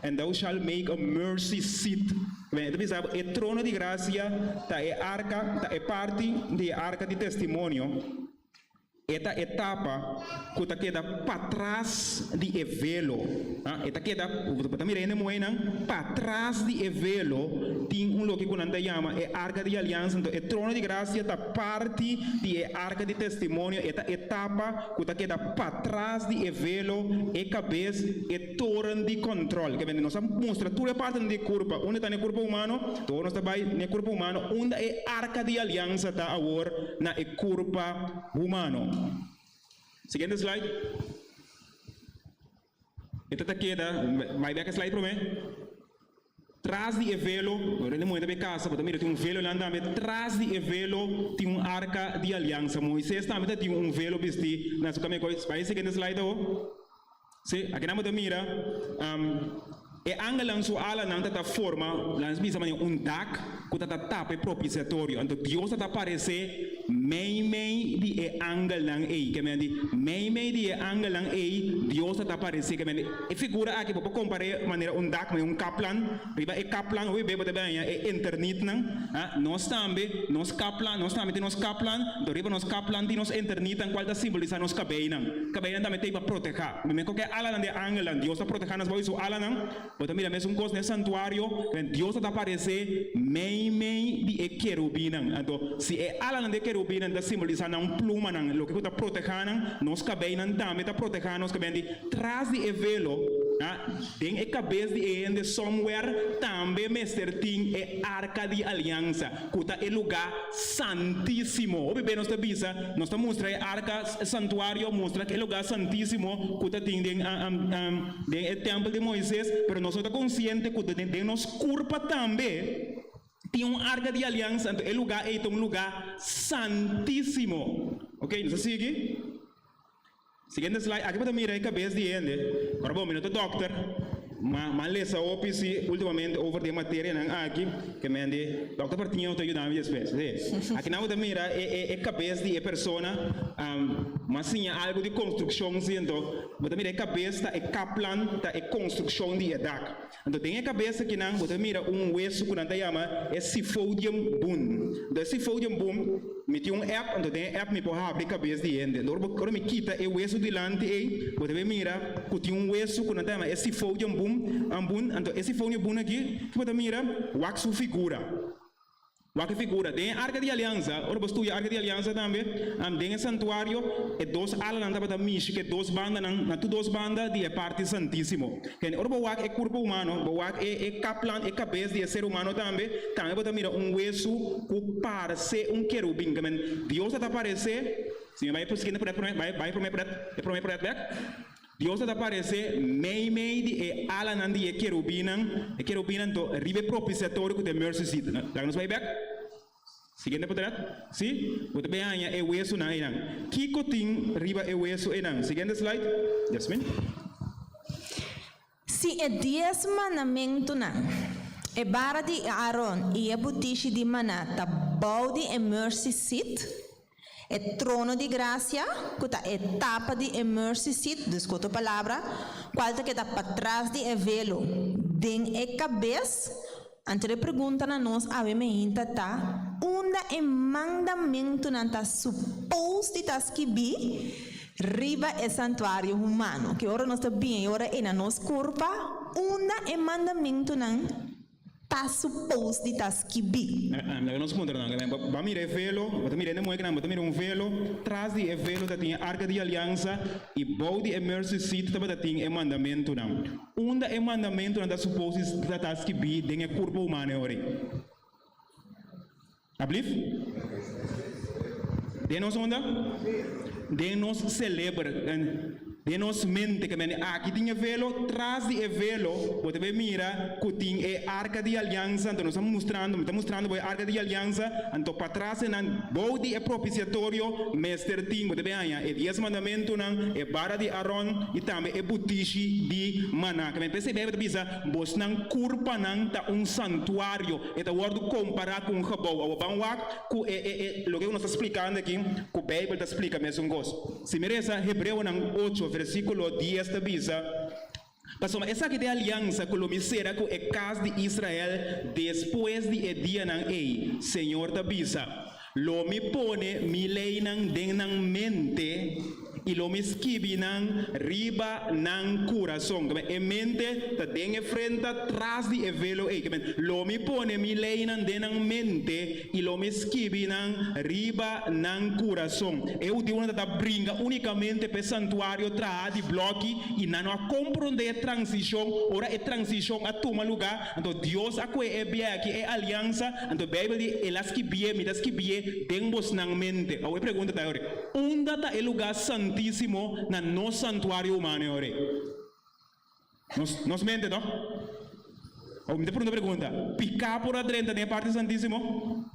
and thou shalt make a mercy seat. Da Bíblia, é trono de graça, tá é arca, tá é parte de arca de testemunho. Esta etapa que queda para trás de velo, esta queda para mirando moena para trás de velo tem lugar que quando chama é arca de aliança, então é trono de graça esta parte de arca de testemunho, esta etapa que queda para trás de velo é cabeça é torre de controle, que nós mostra toda a parte de corpo, onde está no corpo humano, todo nós está no corpo humano, onde é arca de aliança está agora na corpo humano. Seguinte slide. Esta queda, vai ver que slide para mim. Trás de velo, eu muito bem casa, porque também tem velo lá também. Trás de velo tem arca de aliança. Moisés também tem velo vestido. Na sua caminho, vai seguinte slide sim, aqui na moda mira. E anche la sua ala non ta forma, la spisa mani dak, que ta tapa propiciatorio. Então Deus ta aparece mei di angle lang que me di mei di angle lang Deus ta aparece que me e figura aqui para comparar maneira dak com kaplan, riba kaplan we bebe bem internet nang, nós também temos kaplan, do riba nós kaplan di nos internet ang qual ta simboliza nos cabeinan também tem para proteger. Me que ala lang de angle lang Deus ta proteger nas bois ala nang. Então, mira, mesmo coisa no santuário, Deus está aparecendo meio de querubina. Então, se é ala de querubina, está simbolizando um pluma, o que está protegendo, nós cabeiros também está protegendo, nós cabeiros trás de velo, tem a cabeça de ende somewhere, também mestre tem a arca de aliança, que está em lugar santíssimo. Ou bem, nós está visa, nós está mostrando a arca santuário, mostra que é lugar santíssimo, que está tem o templo de Moisés, mas nós estamos conscientes que tem nos culpa também. Tem arca de aliança, então o lugar é um lugar santíssimo. Ok, nós seguimos? Seguinte slide, aqui para mirar a cabeça de ele. Agora bom, minuto doctor, mas lesa opisi ultimamente over de matéria nang aqui, que me ande doctor partinho te ajudar a espécie. Aqui não mira é cabeça de persona, mas tinha algo de construção, então, você mira a cabeça é kaplan, é construção de dak. Então tem a cabeça que não, você mira hueso que não te chama é sifodium boom. Do sifodium boom meti app, então tem app me pode abrir a cabeça de ele. Agora me quita o hueso delante aí, você mira que tem hueso que não te chama é sifodium boom. Então esse fone bom aqui, você mira, wax figura. Wax figura, tem arca de aliança, ora você estuda arca de aliança também, tem santuário, e dois alas não para mishi, que duas bandas, na duas bandas de parte santíssimo. Ora você é corpo humano, você é kaplan, é cabeça de ser humano também você mira hueso que parece querubim, que Deus está aparecer, se vai para o seguinte, vai para o back. Deus está aparecendo meio de ala nandi querubina to ribe propiciatório que tem mercy seat. Tá nos vai back? Seguinte para sim? Você bem aí é o eso na aí não. Kiko ting riba é o eso aí não. Seguinte slide. Jasmine. Se é 10 mandamentos não. É bara de Aaron e é butiche de maná tá balde é mercy seat. É trono de graça, que está etapa de mercy seat, desculpa a palavra, qual que está para trás de velo, den é cabeça. Antes de perguntar a nós, a mim tá, onde é mandamento não está suposto de escrever, riba é santuário humano, que ora nós está bem, ora é na nossa corpo, onde é mandamento não tá suposto de tá skibi. Nós contamos, vamos mirar velo, vamos mirar nem moeda, vamos mirar velo, traz de velo da tinha arca de aliança e bom de mercy seat também da tinha mandamento não. É mandamento não da suposto de tá skibi dentro corpo humano ori. Ablif? De nós onda? De nós celebra. De nós mente que aqui tinha velo, traz de velo, você vê mira, que tem arca de aliança, então nós estamos mostrando a arca de aliança, então para trás não, bode propiciatório, mestre tem, você vê aí, 10 mandamentos não, bara de Aaron e também butishi de Maná, que percebe que bisa, bos não curpa não tá santuário, é o word comparar com Jabou, o banwak, que lo que nós explicando aqui, que o Bíblia está explicando mesmo gosto. Se merece Hebreu não 8 versículo 10 da Bisa. Pastor, essa aqui é a aliança com o misera com a casa de Israel depois de dia não é Senhor da Bisa. Lo me pone mi lei não den não mente e lo me esquive não riba não coração. Que mente tá den frente atrás de velo é. Que lo me pone mi lei não den não mente e lo me esquive não riba não coração. Eu de uma da brinca unicamente para santuário tra de bloco e não a compreender transição. Ora é transição a tomar lugar. Então Deus a que é bem aqui é aliança. Então Bíblia diz elas que bie me das que bie temos na mente. Eu pergunto tá agora. Onde está o lugar santíssimo na nosso santuário humano agora? Nos mente, não? Eu me pergunta. Picar por dentro da parte santíssimo?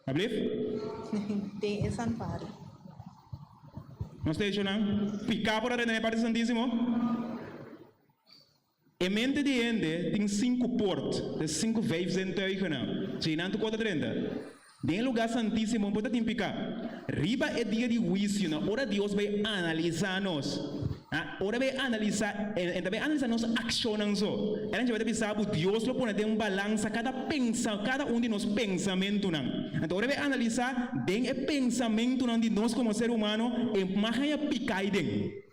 Ablif? Tem esse santuário. Não está não? Picar por dentro da parte santíssimo? A mente de ende tem 5 portas, de 5 waves em teugen não. Se não tu conta 30. Tem lugar santíssimo, pode te picar. Riba é dia de juízo, não. Ora Deus vai analisar nós. Ora vai analisar, vai analisar nossa ações só. A gente vai pensar, Deus lo põe em balança cada um de nós pensamento não. Então ora vai analisar tem o pensamento não de nós como ser humano e mais picar dentro.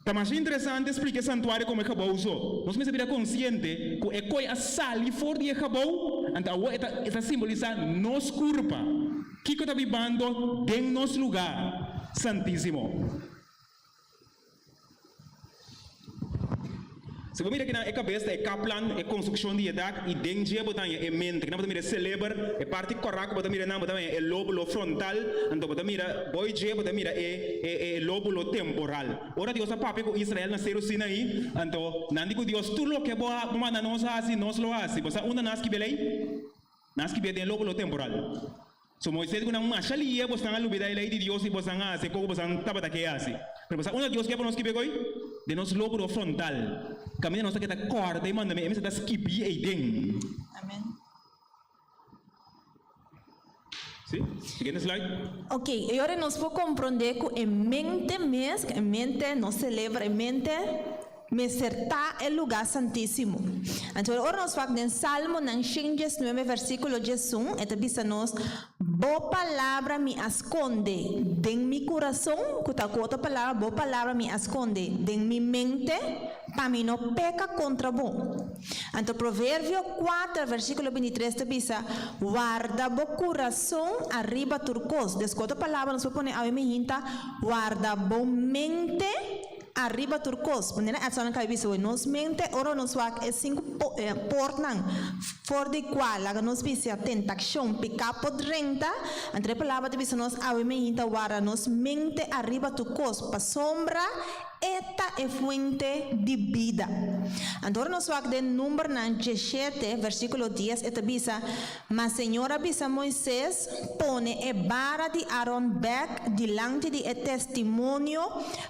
Tá mais interessante explicar santuário como é que acabou só. Nós precisamos ser consciente que é coisa sali fora de acabou, então está simbolizando nos culpa. Que está vivendo em nosso lugar santíssimo. Se você mira que na cabeça é caplan, é construção de idade e dentro de botar é mente, que não pode mirar celebra, é parte correct, pode mirar não, pode é lóbulo frontal, então pode mirar boy je, pode mirar é lóbulo temporal. Ora Deus a papi com Israel nasceu Sinaí, então não digo Deus tudo lo que boa manda nós assim, nós lo assim, você uma nas que belei, nas que tem lóbulo temporal. So Moisés quando marcha ali, você não lubida ele de Deus e você não hace, como você não tava daquele assim. Mas você uma Deus que nós que pegou de nosso lóbulo frontal. Caminho nossa que está corda e manda me está skip e ding. Amém. Sim? Seguinte slide. Ok, agora nós podemos compreender que em mente mesmo, em mente não celebra, em mente me certa el lugar santíssimo. Então, agora nós falamos em Salmo 9, versículo 11, esta bisa nos, boa palavra me esconde de mi coração, que está com outra palavra, boa palavra me esconde de mi mente, para mim não peca contra bom. Então, Provérbio 4, versículo 23, esta bisa, guarda bo coração arriba turcos. Desconta a palavra, nós podemos pôr a minha guarda bo mente arriba turcos, maneira ação na cabeça nos mente ora nos wak é 5 portnan for de qual a nos visa tentação picar podrenta entre palavras de visa nos avementa wara nos mente arriba turcos pa sombra esta é fuente de vida. Então nos wak de número 17 versículo 10 esta visa mas Senhora visa Moisés pone e vara de Aaron back delante de testemunho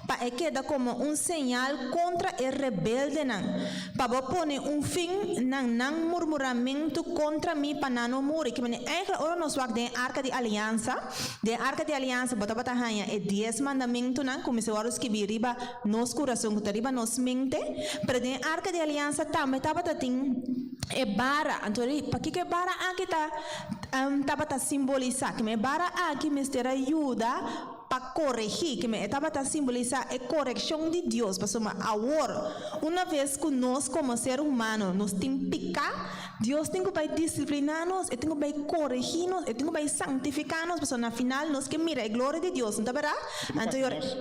para queda como señal contra el rebelde para poner fin nan murmuramento contra mi panano muri que ora nos wak de arca de aliança bota hanya e 10 mandamento nan como se waros que riba nos coração que riba nos mente pero de arca de aliança também tava tin e bara antori para que bara aqui tá tava simbolizar que me bara aqui me ter ajuda para corregir, que me estaba a simbolizar a corrección de Dios, para ahora, una vez que nós como ser humano nos tem picar, Deus tem que vai disciplinar-nos, tem que vai corrigir-nos, tem que vai santificar-nos, para na final nós que mira a glória de Deus, não é verdade?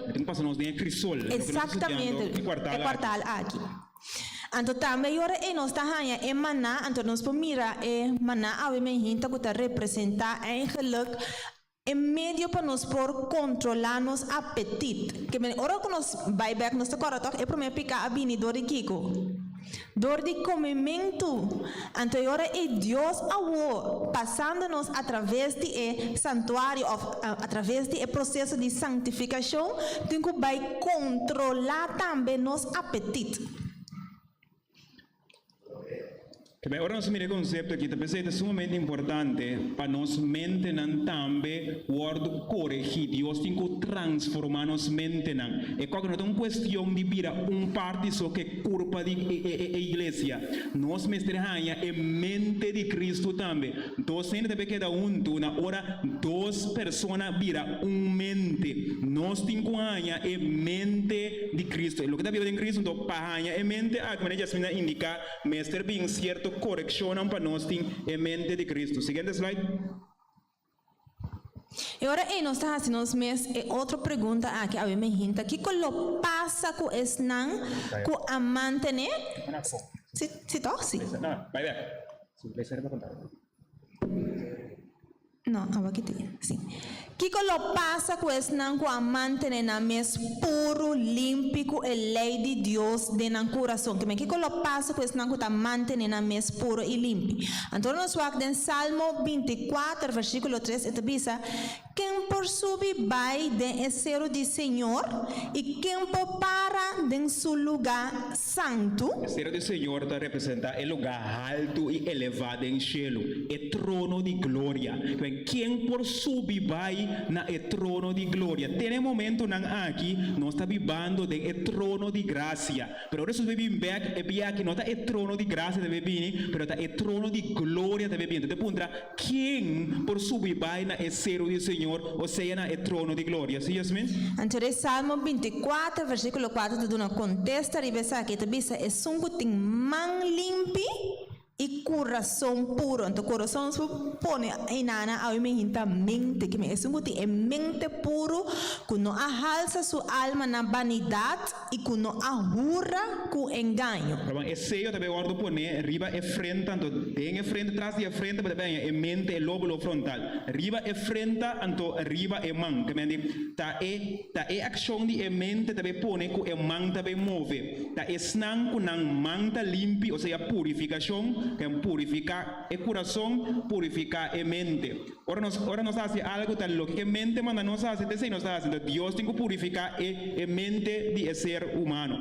Tem que passar nos de crisol. Exatamente, é quartal aqui. Então também ora e nós tá ganha é maná, então nós podemos mirar é maná a me hinta que tá representar eigenlijk em meio para nós por controlar nos apetite. Que me ora que nós vai back nós tá correto, é para me picar a bini dor de Kiko. Dor de comimento. Então ora é Deus awor passando-nos através de santuário, através de processo de santificação, tem que vai controlar também nos apetite. Ahora nós mira o conceito aqui, talvez é sumamente importante para nós manter também o word corrigir, Deus tem que transformar nos mente. É qualquer não é uma questão de virar parte só que culpa da igreja. Nós mestre ganha é mente de Cristo também. Então sempre deve quedar na hora duas pessoas vira mente. Nós temos que ganhar é mente de Cristo. E o que está vivendo em Cristo, então para ganhar é mente, a como já indica, mestre bem certo correção para nós tem em mente de Cristo. Seguinte slide. E agora nós estamos fazendo uns meses outra pergunta aqui a me hinta que lo passa com esse não com a manter se torce não vai ver simplesmente para contar não aqui tem sim que lo passa com esse não com a manter na mes puro limpo e lei de Deus de na coração que lo passa com esse não com a manter na mes puro e limpo então nós vamos em Salmo 24 versículo 3 e diz quem por subir vai de cero de Senhor e quem por para de seu lugar santo. O cero do Senhor representa o lugar alto e elevado em cielo, o trono de glória. Quem por subir vai na trono de glória. Tem momento aqui nós está vivendo de trono de graça. Pero ahora nós vivimos aqui não está o trono de graça deve vir, pero está o trono de glória deve vir. Então pergunta quem por subir vai na cero do Senhor o sea na trono de glória. Sim, Yasmin? Então, Salmo 24, versículo 4, tu dona contesta e vê que te bisa é sungo tem man limpi e coração puro. Então, coração se põe em nana ao imenita mente que me é sungo tem mente puro que não ahalsa sua alma na vanidade e que não ahurra com engano. Esse eu também guardo por riba e frente, tanto tem frente, trás e frente, mas também é mente e lóbulo frontal. Riba e frente, tanto riba e mão. Que me diz, tá é ação de mente também põe que é mão também move. Tá é snang com nang mão tá limpo, ou seja, purificação, que purificar o coração, purificar a mente. Ora nós fazemos algo tal que a mente manda nós fazer, nós está fazendo. Deus tem que purificar a mente de ser humano.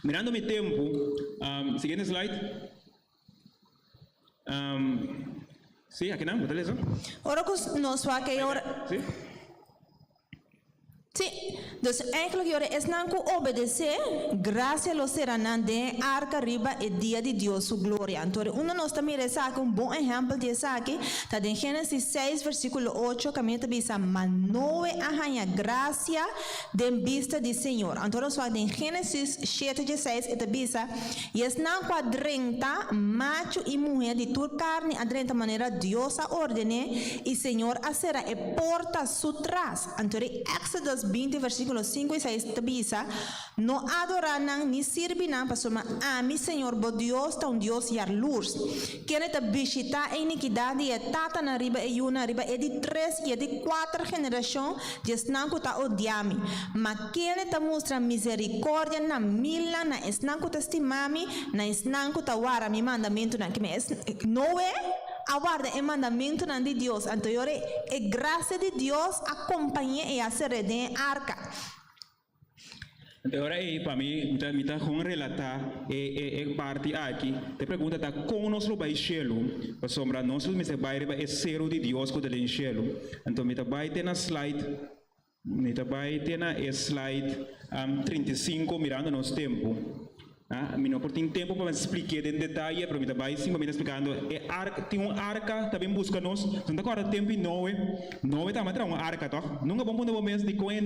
Mirando mi tempo, siguiente slide. Sí, aquí no, ¿está listo? Ora que nós vai que ora. Sí. Sim, então eigenlijk jore é não que obedecer, graças ao ser de arca riba e dia de Deus sua glória. Então, nós também recebe bom exemplo de isso aqui, está em Gênesis 6, versículo 8, que a minha bisa, mas não é a graça de vista do Senhor. Então, nós vamos em Gênesis 7, 16, e bisa, e é não que adrenta macho e mulher de tua carne, adrenta maneira Deus a ordene, e Senhor a será e porta sutras. Então, Exodus 20, versículos 5 e 6, te bisa, no adoranan ni sirbinan para soma mi Senhor, bo Deus, tão Deus e luz. Quem te visita a iniquidade e tata na riba e una riba e de 3 e de 4 geração, diz não que ta odiami. Mas quem te mostra misericórdia na mila, na esnanco te estimami, na esnanco ta wara mi mandamento na que me não é aguarda o mandamento de Deus. Então, a graça de Deus acompanha e a ser de arca. Agora, para mim, me está com relatar a parte aqui. Te pergunta, como nós lo vai cielo? Para sombra, nós lo vai é cero de Deus que ele cielo. Então, me vai ter na slide, me vai ter na slide 35, mirando nosso tempo. Mi não tem tempo para explicar em detalhe, para mim também sim, para mim explicando. Tem uma arca também busca nós. Não está agora tempo em Noé também tem uma arca, toh? Nunca vamos poder mesmo de coisa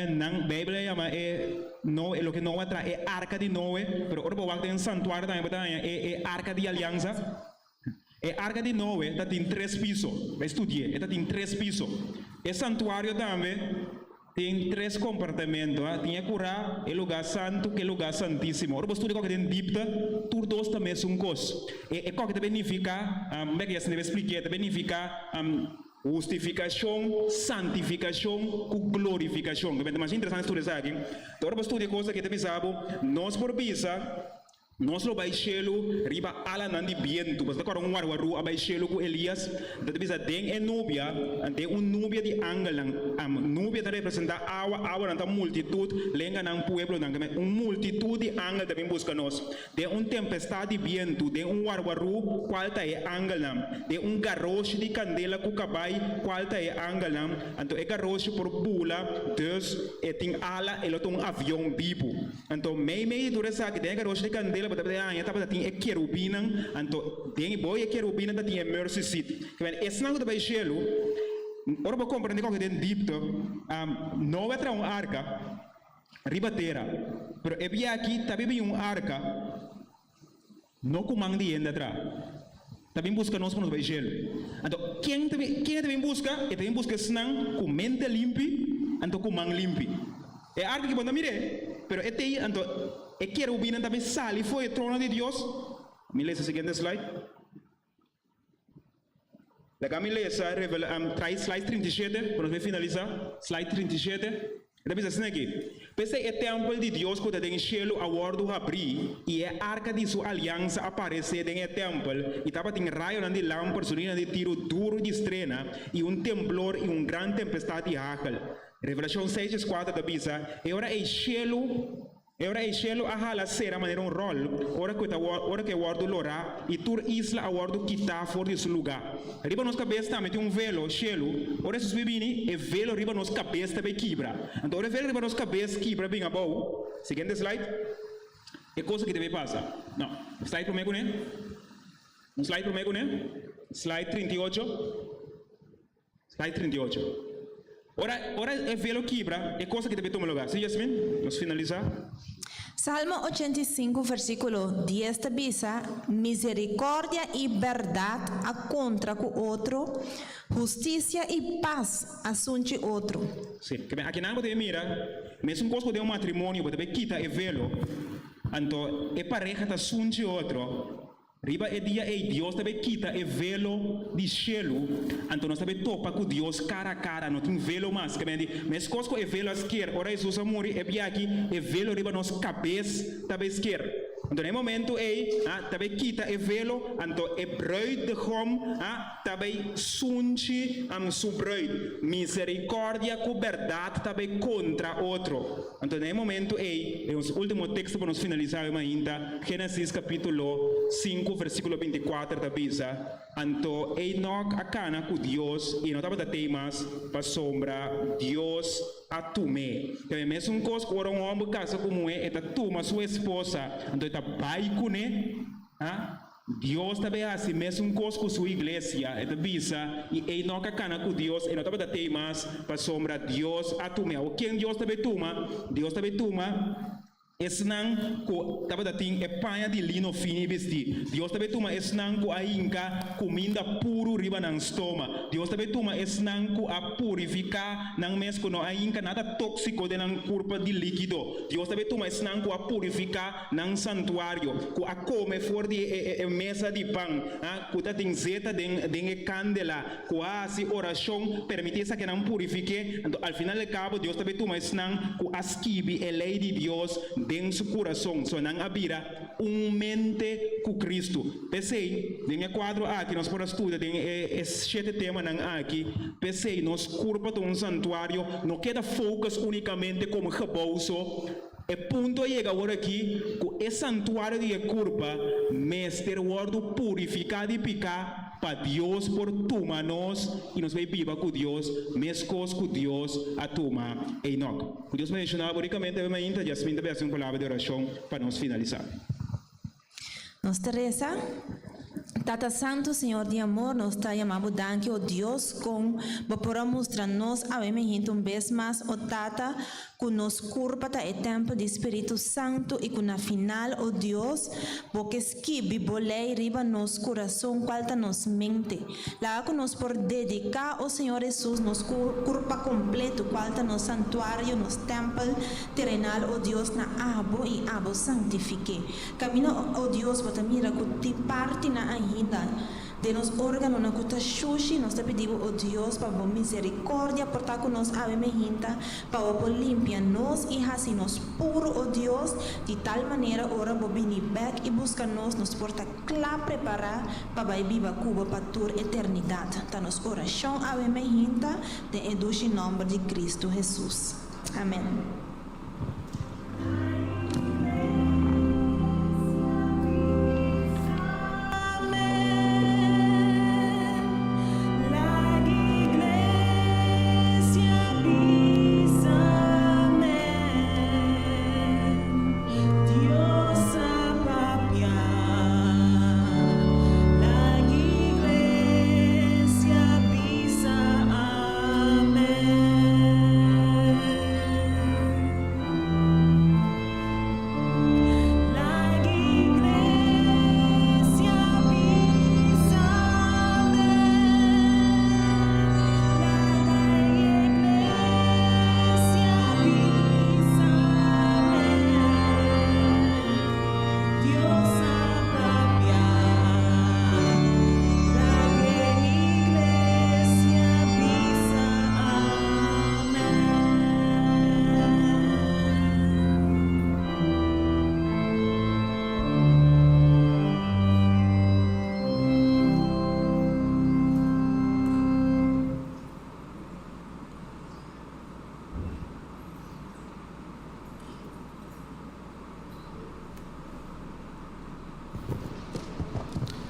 na Bíblia chama Noé, o que Noé traz é arca de Noé, pero agora para tem um santuário também, é arca de aliança. É arca de Noé, está tem 3 pisos. Vai estudar, está tem 3 pisos. É santuário também. Tem 3 compartimentos, tem curar o lugar santo que é o lugar santíssimo. Ora, você tudo que tem dívida, tudo dois também são coisas. E qual que significa, como é que você deve explicar, significa justificação, santificação e glorificação. É mais interessante estudar isso aqui. Então, ora, você estuda coisa que você sabe, nós por visa, nós lo baixelo riba ala nandi biento, basta agora warwaru abaixelo com Elias, da bisa tem núbia, ante núbia de angelang, núbia da representa awa nanta multitude, lenga nang pueblo nang multitude de angel também busca nós. De tempestade de viento, de warwaru qual tá é angelang, de garroche de candela com cabai qual tá é angelang, então é garroche por bula, dus tem ala elo tom avião bibo. Então mei duresa que tem garroche de candela tapi tem querubina, então tem boy querubina da tem mercy seat. Que é snang da baixelo. Ora para compreender como tem dito, não é uma arca ribateira, pero é bem aqui também uma arca não comando de ainda atrás. Também busca nós para nos baixelo. Então quem também busca snang com mente limpa, então com mão limpa. É arca que pode mire, pero é tem então e querubina também sale foi o trono de Deus. Me lê o seguinte slide. Legal, me lê traz slide 37 para nós finalizar. Slide 37. Então, assim aqui. Pensei é templo de Deus que tem cielo a bordo abrir e é arca de sua aliança aparecer em templo e estava tem raio de lâmpada, sonina de tiro duro de estrena e temblor e grande tempestade de hagel. Revelação 6:4 da Bisa. E ora é cielo. Ora il cielo ha la sera maneira rol, ora che guardo l'ora, e tur isla a guardo chita fuori del suo lugar. Riba nos cabeça também tem velo, cielo, ora se bibini e velo riba nos cabeça também quebra. Então ora velo riba nos cabeça quebra bem a boa. Seguinte slide. É coisa que deve passar. Não, slide primeiro, né? Slide primeiro, né? Slide 38. Slide 38. Ora é velo quebra, é coisa que deve tomar lugar. Sim, Yasmin? Vamos finalizar. Salmo 85, versículo 10 da Bisa, misericórdia e verdade a contra com outro, justiça e paz assunte outro. Sim, aqui não pode mirar, mesmo coisa de matrimônio, pode quitar e velo, então é pareja da assunte outro. Riba é dia e Deus também quita e velo de cielo, então nós também topa com Deus cara a cara, não tem velo mais, que mas coisa é velo à esquerda, ora Jesus amor é bem aqui, é velo riba nossa cabeça também esquerda. Então, no momento também quita e velo, então é bruid de hom, também sunchi su bruid, misericórdia com verdade também contra outro. Então, no momento é o último texto para nos finalizar ainda, Gênesis capítulo 5, versículo 24 da Bisa. Então, Enoch acana com Deus, e não estava da temas para sombra, Deus a tume. Que é mesmo coisa que um homem casa como é tuma sua esposa, então está pai com ele, Deus também assim mesmo coisa com sua igreja, é bisa e Enoch acana com Deus, e não estava da temas para sombra, Deus a tume. O quem Deus também tuma. Esnang ko taba dating e panha de lino fini vesti. Deus também toma esnang ko a inca comida puro riba ng stoma. Deus também toma esnang ko a purificar ng mes ko no a inca nada tóxico de ng curva de líquido. Deus também toma esnang ko a purificar ng santuário. Ko a come for de mesa de pão. Ko dating zeta de candela. Ko a si oração permitir sa que não purifique. Então, al final de cabo Deus também toma esnang ko a skibi e lei de Deus den su coração, so não abira mente com Cristo. Pensei, tem quadro aqui, nós podemos estudar, tem sete temas aqui. Pensei, nós curva de santuário, não queda focus unicamente como repouso. E ponto chega agora aqui, com esse santuário de curva, mestre guardo purificado e picar, para Dios por toma nos y nos vai viva con Dios, mescos con Dios a toma Enoch. Dios me dice básicamente, Jasmine debe hacer una palabra de oración para nos finalizar. Nos Teresa, Tata Santo, Senhor de amor, nos está llamando danke, oh Dios, com por mostrar-nos a gente vez mais, oh Tata, que nos curva tá o templo do Espírito Santo e que na final, oh Deus, porque esquive, bolei, riba nos coração, qual tá nos mente. Lá que nos por dedicar ao Senhor Jesus, nos curva completo, qual tá nos santuário, nos templo terrenal, oh Deus, na abo e abo santifique. Camino, oh Deus, bota mira, que te parte na ainda, de nos órgãos na cuta xuxi, nós te pedimos, oh Deus, para a misericórdia, por estar com nós, ave mejinta, para o limpia nos e assim nos puro, oh Deus, de tal maneira, ora, vou venir back e buscar nos porta clá preparar para vai viva Cuba para tur eternidade. Tá nos oração, ave mejinta, de eduche em nome de Cristo Jesus. Amém.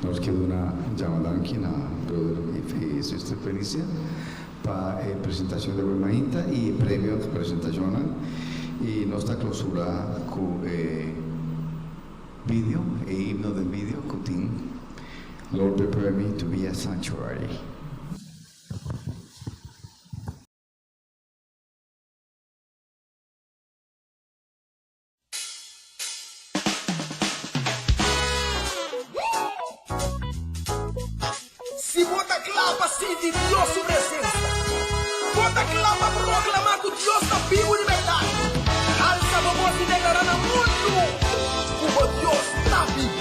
Nos queda una llamada aquí, brother y sister Felicia, para presentación de Wemainta y premio de presentación. Y nuestra clausura con video e himno del video, Kutin, Lord prepare me to be a sanctuary. Si bota clapa si de Dios su presencia. Bota clapa proclamar que Dios está vivo y libertad. Alza la voz y declarar al mundo como Dios está vivo.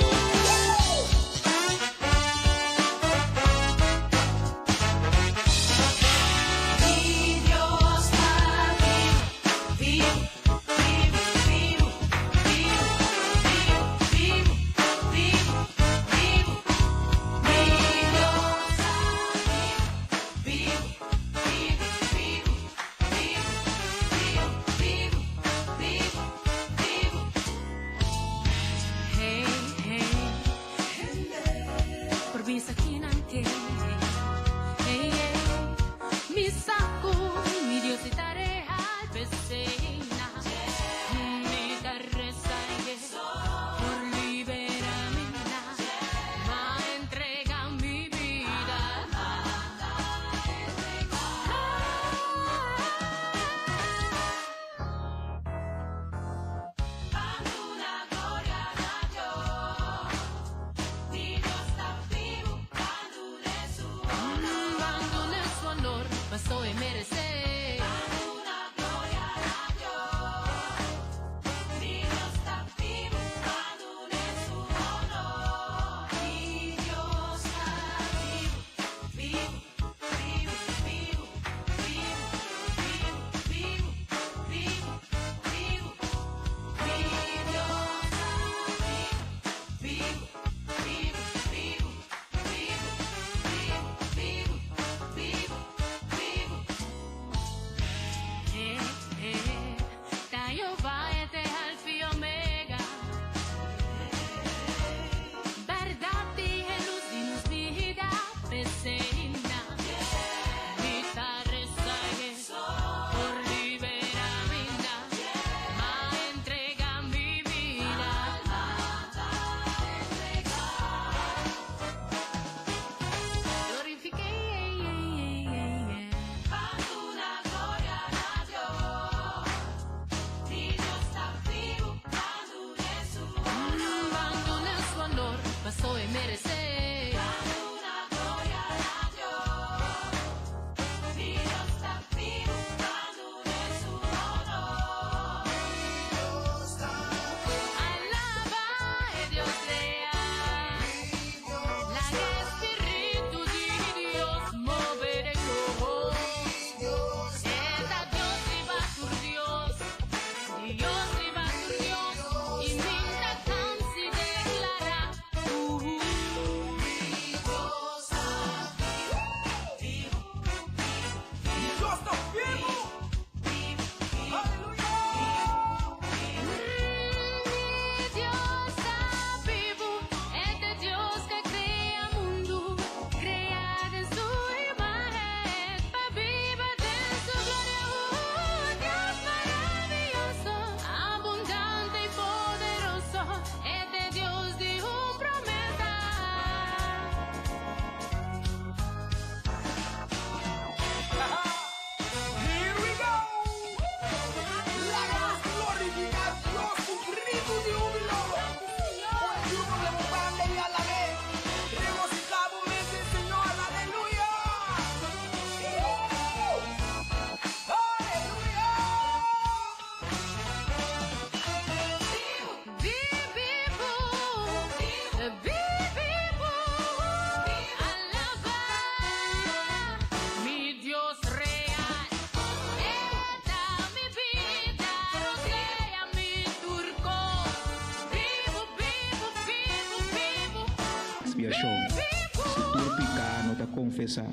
expiação. Se turpicar, não está confessar.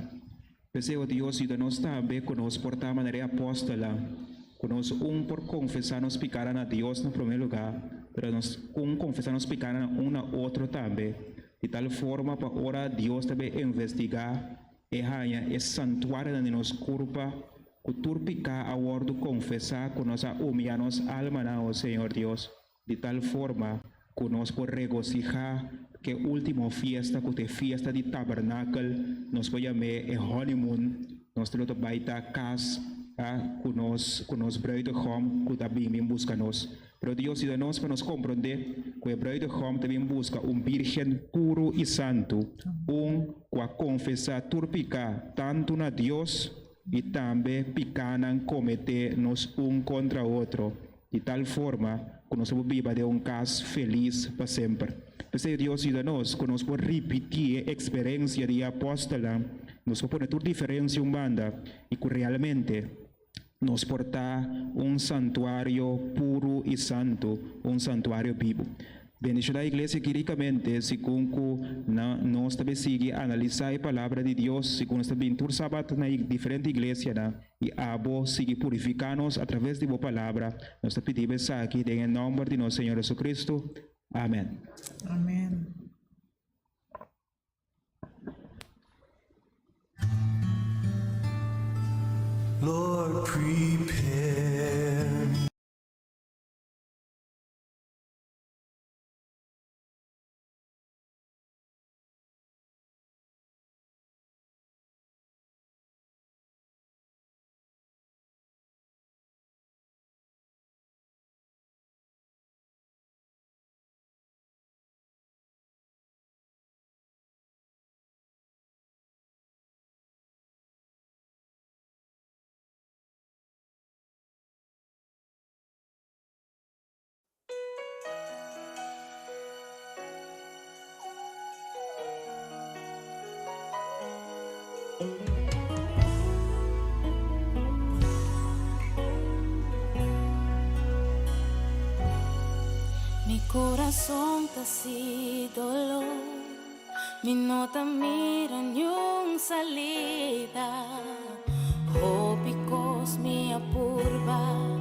Pessoal, Deus, e nós também conosco por tal maneira apóstola. Conosco por confessar nos picaram a Deus no primeiro lugar, mas nós confessar nos picaram a outro também. De tal forma, para ora Deus também investigar e santuário de nos culpa, que turpicar a ordo confessar, que nós humilhar nos alma ao Senhor Deus. De tal forma, que nós por regocijar que última fiesta, que é fiesta de tabernáculo, nós podemos é honeymoon, nós temos baita casa, que nós bruidegom, que também busca nós. Pero Deus e nós para nos compreender que o bruidegom também busca virgem puro e santo, que confessar turpicar tanto na Deus e também picanan cometer nos contra outro, de tal forma que nós viva de caso feliz para sempre. Porque Deus e nós, que nós podemos repetir a experiência de apóstola, nós podemos ter diferença banda e que realmente nos portar santuário puro e santo, santuário vivo. Bendición da iglesia quiricamente, segundo nós também seguimos analisar a palavra de Deus, segundo nós também tur sábado na diferente igreja, e abo sigue purificar-nos através de boa palavra. Nós te pedimos aqui em nome de nosso Senhor Jesus Cristo. Amém. Amén. Lord, prepare Mi corazón está así dolor, mi nota mira ni un salida, oh because mi apurba.